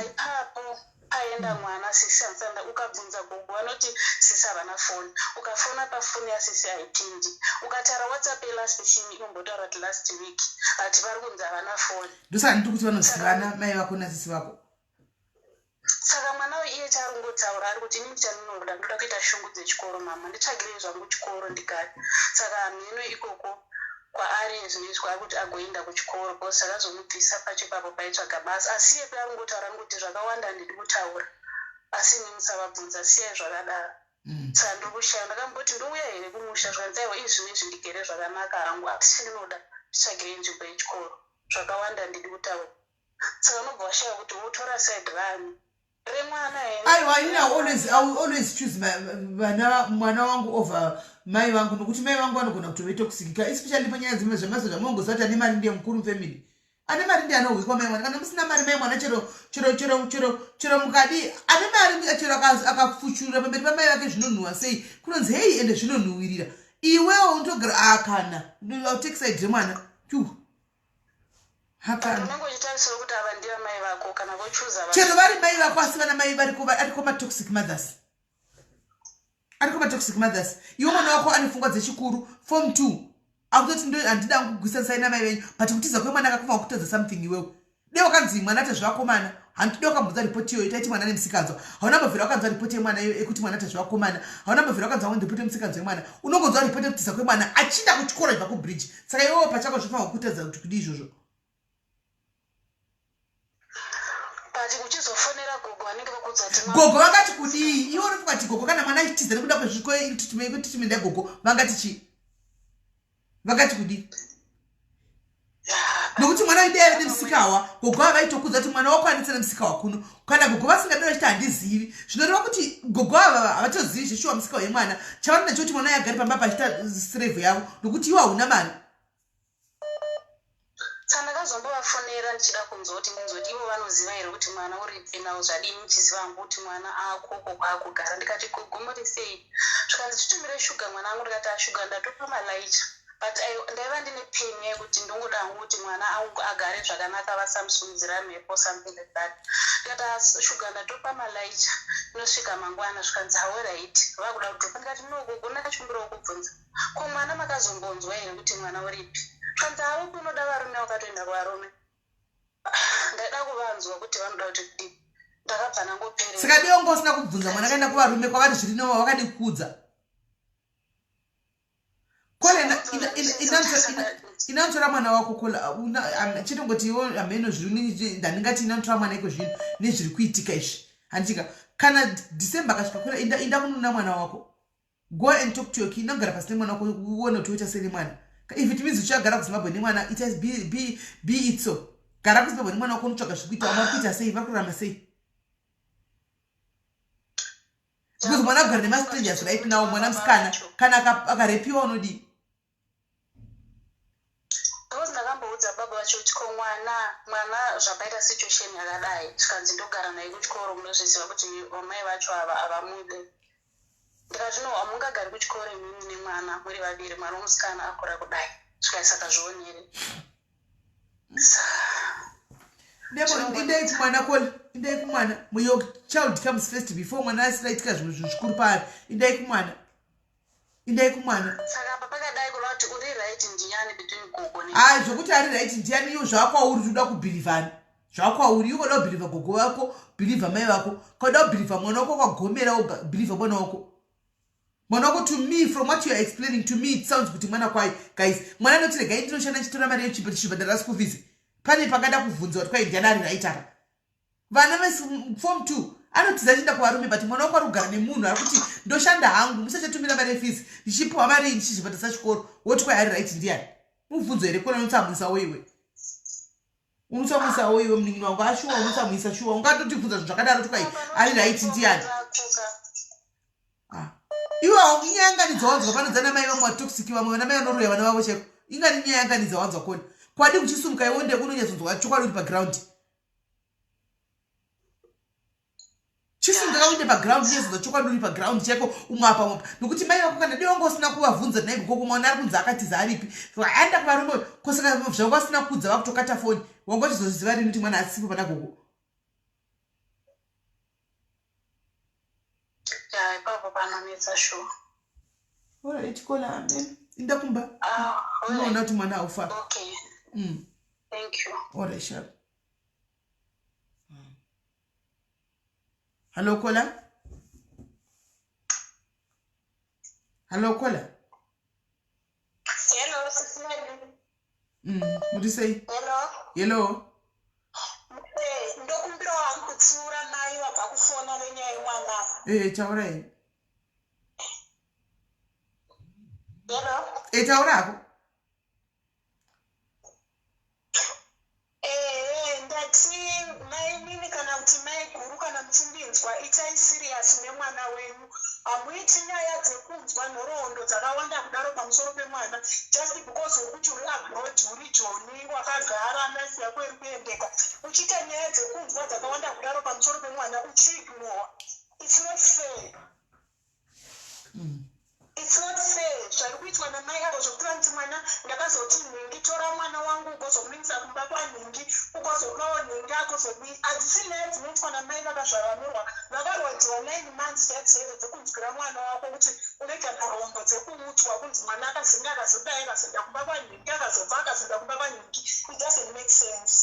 ipapo paenda mwana sisi hansanda ukabvunza gogo vanoti sisi havana foni ukafona pafoni yasisi haipindi ukatara whatsapp yelast sini inombotaura kuti last week ati vari kunzi havana foni ndosaka nditi kuti vanosivana mai vakona sisi vako saka mwana iye charingotaura ari kuti inini chandinoda ndoda kuita shungu dzechikoro mama nditsvagirei zvangu chikoro ndikati saka mhino ikoko kwaari zvinoizwa kuti agoenda kuchikoro bcause akazomubvisa pachipapo paitsvaga basa asi iye paaringotaura nikuti zvakawanda ndiri kutaura asi ini musavabvunza siyai zvakadaro saka ndiri kushaya ndakamboti ndouya here kumusha zvanzaiwa izvinezvi ndigere zvakanaka hangu asi ndinoda nditsvagirei nzvimbo yechikoro zvakawanda ndiri kutaura saka unobva washaya kuti wotora side rani remwana I will always choose mwana wangu over mai vangu nokuti mai vangu vanogona kutove toxic especially panyaya dzimwe zvemaso zvamunongozati ane mari ndiye mukuru family ane mari ndiye anohwikwa mai mwana kana musina mari mai mwana chero mukadi ane mari chero akafushurira pamberi pamai vake zvinonhuhwa sei kunonzi hei ende zvinonhuhwirira iwewo unotogara akana take side remwana unongochitarisira kuti ava ndiva mai vako kana vochuza chero vari mai vako asi vana mai ariko matoxic mothers iwe mwana wako ane pfungwa dzechikuru form 2 akutoti ndo handida kugwisanisai namai venyu but kutiza kwemwana akakufa kutodza something iwewo dei wakanzi mwana atazvivakomana handide wakambudza ripoti iyoyo taiti mwana nemusikadzwa hauna mbovhera wakanzwa ripoti yemwana ekuti mwana atazvivakomana hauna mbovhera wakanzwa ripoti yemusikadzwa yemwana unongonzwa ripoti yekutiza kwemwana achinda kuchikoro ibva kubridge saka iwewo pachako zvifanwa kukutadza kuti kudi izvozvo uchizofonera gogo vanenge vakudza gogo vangati kudii iwe uri kukati gogo kana mwana achitiza nekuda kwezvikotitimenda gogo vangati chii vakati kudii nokuti mwana idei ave nemusikawa gogo avaitokudza kuti mwana wako anetse nemusikawa kuno kana gogo vasingadai vachiti handizivi zvinoreva kuti gogo ava havatozivi zveshuwa musikawa yemwana chavanonda chekuti mwana yagari pamba pachita sirevhu yavo nokuti iwe hauna mari ndakazombovafonera ndichida kunzoti ivo vanoziva here kuti mwana uripi nawo zvadini ndichiziva hangu kuti mwana akoko kwaakugara ndikati gogomboti sei zvikanzi chitumire shuga mwana angu ndikati ashuga ndatopa malaicha but ndaiva ndine peni yekuti ndongoda hangu kuti mwana angu agare zvakanaka vasamusunzira mhepo something like that ndikati shuga ndatopa malaicha inosvika mangwana zvikanzi haorit vakuda kutopa ndikati nogogo ndakachumbirawo kubvunza ko mwana makazombonzwa here kuti mwana uripi kanzi havo kunoda varume wakatoenda kuvarume ndaida kuvanzwa kuti vanoda kuti kudii ndakabva nangopere saka dei wanga usina kubvunza mwana akaenda kuvarume kwavari zvirinowa wakadi kukudza kole inanotora mwana wako kola chitongoti iwo ameno zviri ndandingati inanotora mwana iko zvino nezviri kuitika izvi handika kana December kasvika kola inda kunona mwana wako go and talk to your kid nogara pasi nemwana wako uone kuti uita sei nemwana if it means uchagara kuzimbabwe nemwana it has be it so gara kuzimbabwe nemwana wako unotsvaga zvikuita wamakuita sei vakurarama sei because mwana kugara nemastrangers right now mwana musikana kana akarepiwa unodii because ndakamboudza baba vacho kuti ko mwana zvapaita situation yakadai zvikanzi ndogara naye kuchikoro munozviziva kuti vamai vacho ava havamude ndikati no hamungagari kuchikoro imimi nemwana muri vaviri mwana womusikana akura kudai zvikaisaka zvionere indai kumwana kole indai kumwana your child comes first before mwana asiraitika zvimwe zvinhu zvikuru paari indai kumwana saka papakadai kureva kuti uri right ndiani between gogo zvokuti ari right ndiani iyo zvakwauri uda kubhirivhana zvakwauri iwe uda kubhirivha gogo wako bhirivha mai vako kauda kubhirivha mwana wako kwagomera bhirivha mwana wako mwana wako to me from what you are explaining to me it sounds kuti mwana kwai guys mwana anoti regai ndinoshanda chitora mari yechibhadhara school fees pane pakada kubvunza kuti kwai ndiani ari right apa vana form 2 anotiza chienda kuvarume but mwana wako ari kugara nemunhu ari kuti ndoshanda hangu musachatumira mari yefees ndichipiwa mari ndichizvibhadhasa chikoro woti kwai ari right ndiani mubvunzo here kona unotsamwisawo iwe unotsamwisawo iwe muningi wangu ashuwa unotsamwisa shuwa ungatotibvunza zvinhu zvakadaro tukai ari raiti ndiani iwe haunyanganidza wanzwa panodzana mai vamwe vatoxic vamwe vana mai vanoroya vana vavo cheko ingani nyaya yanganidza wanzwa kona kwadi kuchisumuka iwo ndeko unonyatsonzwa chokwadi uri paground chisumuka unde paground unyatsodzwa chokwadi uri paground cheko umwapa mwapa nokuti mai vako kana dei wanga usina kuvabvunza naibvi koko mwana ari kunzi akatiza aripi aenda kuvarume kosaka zvanga vasina kudza vakutokata foni wanga uchizoziva rini kuti mwana asipo pana koko ipapo panonetsa shuwa alright kola amen inda kumba unoona kuti mwana aufa okay thank you alright sharp hello kola hello kola hello sisimeli what do you say hello ndokumbira wangu kutsiura mai vabva kufona nenyaya yemwana taurai hello taurako ndati mai nini kana kuti mai guru kana muchimbinzwa itai siriasi nemwana wenyu hamuiti nyaya dzekunzwa nhoroondo dzakawanda kudaro pamusoro pemwana just because wokuti uri abroad uri joni wakagara nasi yako iri kuendeka uchiita nyaya dzekunzwa dzakawanda kudaro pamusoro pemwana uchiignora it's not fair it's not fair zviri kuitwa namai avo zvokutora kuti mwana ndakazoti nhingi tora mwana wangu ugozomuringisa kumba kwanhingi ugozopawo nhingi agozodii hadzisi nyaya dzinoitwa namai vakazvavanurwa vakarodziwa 9 months detsere dzekunzwira mwana wako kuti unoita nhoroondo dzekumutswa kunzi mwana akazinga akazodai akazoenda kumba kwanhingi akazobva akazoenda kumba kwanhingi it doesn't make sense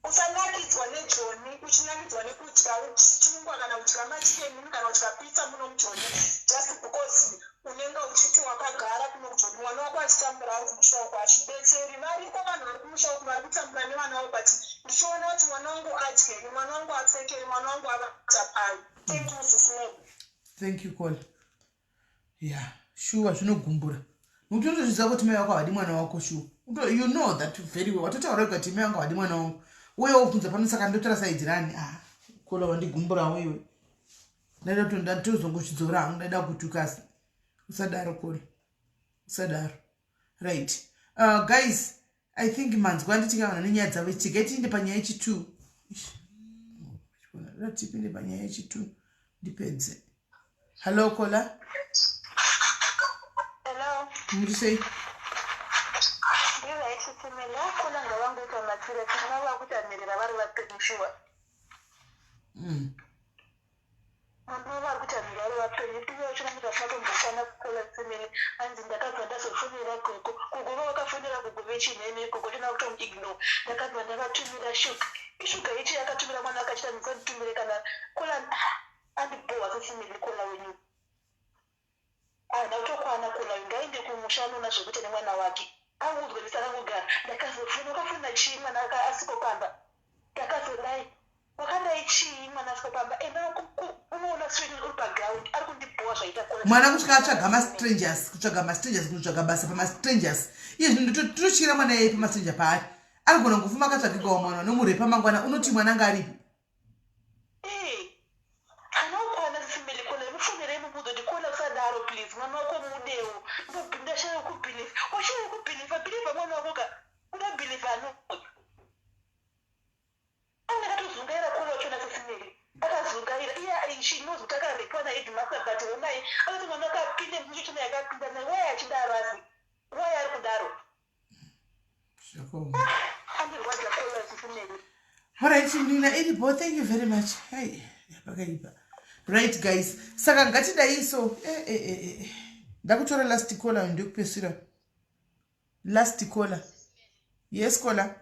usanakidzwa nejoni uchinakidzwa nekudya chingwa kana kudya machikeni kana kudya pizza muno mujoni just because unenge uchiti wakagara kuno mujoni mwana wako achitambura ari kumusha uko achidetseri variko vanhu vari kumusha uko vari kutambura nevana vavo but ndichiona kuti mwana wangu adyei mwana wangu apfekei mwana wangu avata pai thank you sisinei thank you kola shuwa zvinogumbura nokuti unotozviziva kuti mai wako havadi mwana wako shuwa you know that very well watotaura kuti mai wangu havadi mwana wangu uye wobvunza pano saka ndotora saidzirani kola wandigumburawo iwe ndaida kuti ndatozongozvidzora hangu ndaida kutukasi usadaro kola usadaro right guys I think manzwa nditingavana nenyaya dzavo tigetiinde panyaya yechi2 tipinde panyaya yechi2 ndipedze hello kola hello murisei ndivaichisimela kola ngavangoita matsire sina vakutanirira vari vapenyushuwa mama vari kutanira vari vapenyu ivo chinomuta sinatomboshana kukola simili anzi ndakabva ndazofonera gogo gogo vavakafonera gogo vechinene gogo tina kutomuignore ndakabva ndavatumira shuga ishuga ichi yakatumira mwana akachita musanditumire kana kola andibohwa sesimili kola wenyu ndakutokwana kola wenyu ngainde kumusha anona zvekuti nemwana wake audzwe ndisakangogara ndakazofuna ukafuna chii mwana asikopamba ndakazodai wakadai chii mwana asikopamba unoona swini uri paground ari kundibhowa zvaita mwana kusvika atsvaga mastrangers kutsvaga basa pamastrangers iye zvinhu totyira mwana yei pamastranger paari arigona ngofuma akatsvagikawo mwana nomurepa mangwana unoti mwana anga aripi anaukwana simili kona mufonerei mubudzo ndikuona kusadaro please mwana wako mudewo ndashaya kubhiliva washaya kubhiliva bhiliva mwana wakoka unabhiliva ano andakatozungaira kola wachona sesimili akazungaira iye shinozwi takarepwa naedmasa but onai akati mwana akapinde muchichona yakapinda naye waya achidaro asi waya ari kudaro andirwadza kola sesimili alright nina iripo thank you very much yapakaipa right guys saka ngatidaiso ndakutora last caller ndikupesira last caller yes caller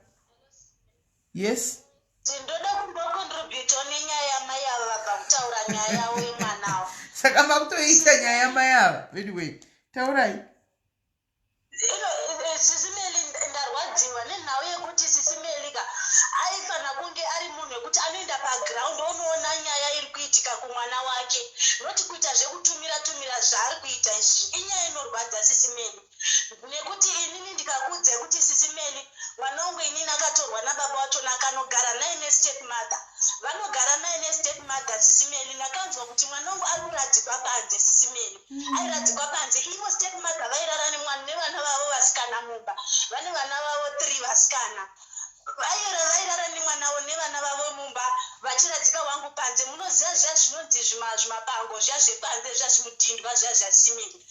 yes ndoda kumbocontribute nenyaya yamai ava vabva kutaura nyaya yavo yemwanawo saka makutoita nyaya yamai ava anyway taurai sisimeli ndarwadziwa nenhau yekuti sisimelika aifana kunge ari munhu yekuti anoenda paground onoona nyaya iri kuitika kumwana wake, noti kuita zvekutumira zvaari kuita izvi inyaya inorwadza sisimeni. Nekuti inini ndikakudza kuti sisimeni mwana wangu inini akatorwa nababa wacho nakanogara naye nestep mother, vanogara naye nestep mother sisimeni. Ndakanzwa kuti mwana wangu ari kuradzikwa panze sisimeni, airadzikwa panze. Ivo step mother vairara nevana vavo vasikana mumba, vane vana vavo 3 vasikana, vairara nemwana wavo nevana vavo mumba vachiradzika wangu panze. Munoziva zviya zvinonzi zvimapango zviya zvepanze zviya zvimutindwa zviya zvasimeni,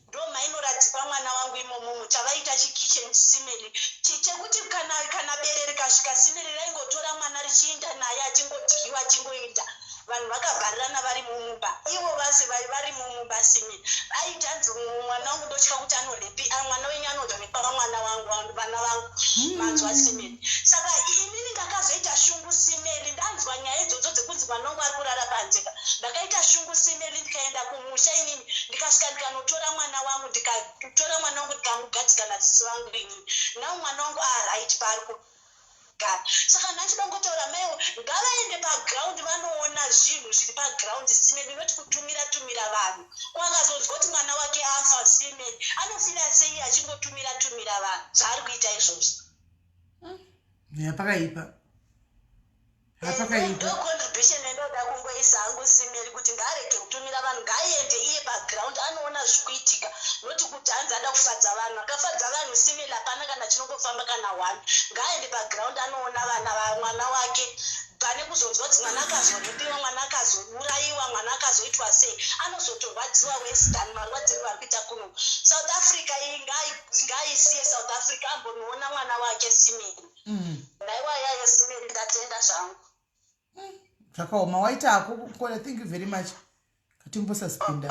ndo mainoradzikwa mwana wangu imomo chavaita chikicheni simeni chekuti kana berere kasvika simeni raingotora mwana richienda naye achingodyiwa achingoenda. Vanhu vakabharirana vari mumumba, ivo vase vari mumumba simeni. Aitanzi mwana wangu ndotya kuti anorepi, mwana wenyu anorepa mwana wangu, vana vangu manzwa simeni. Saka inini ndakazoita shungu simeni, ndanzwa nyaya idzodzo dzekunzi mwana wangu ari kurara panze. Ndakaita shungu simeni, ndikaenda kumusha inini ndikasvika ndikanotora mwana wangu ndikamugadzika nasisi vangu inini. Nao mwana wangu right paari kugara. Saka ndachidongotaura maiwo ngavaende paground vanoona zvinhu zviri paground simeni, noti kutumira vanhu. Kwakazonzwa kuti mwana wake afa simeni, anofira sei achingotumira vanhu zvaari kuita izvozvo? Yapakaipa. Ndo contribution endoda kungoisa hangu simeni kuti ngaarege kutumira vanhu, ngaaende iye paground anoona zvikuitika, noti kuti hanzi ada kufadza vanhu. Akafadza vanhu simeni hapana kana chinongofamba kana 1. Ngaaende paground anoona mwana wake, pane kuzonzwa kuti mwana akazorepiwa, mwana akazourayiwa, mwana akazoitwa sei, anozotorwadziwa western. Marwadziro vari kuita kuno South Africa iyi ngaisiye South Africa ambonoona mwana wake simeni. Naiwa yayo simeni, ndatenda zvangu. Zvakaoma waita hako kukona. Thank you very much. Katimbosaspinda.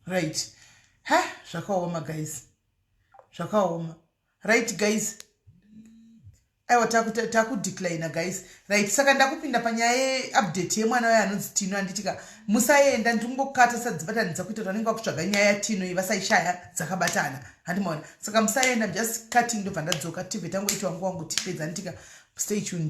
Right. Zvakaoma guys. Zvakaoma. Right guys. Aiwa takudecline guys. Right. Saka ndakupinda panyaya update yemwana waye anonzi Tino anditika musaenda ndingokata sadzibatanidza kuita vanenge vakutsvaga nyaya yaTino ivasaishaya dzakabatana. Handimaona. Saka musaenda, just cutting ndobva ndadzoka. TV tangu itwa nguva tipedza anditika stay tuned.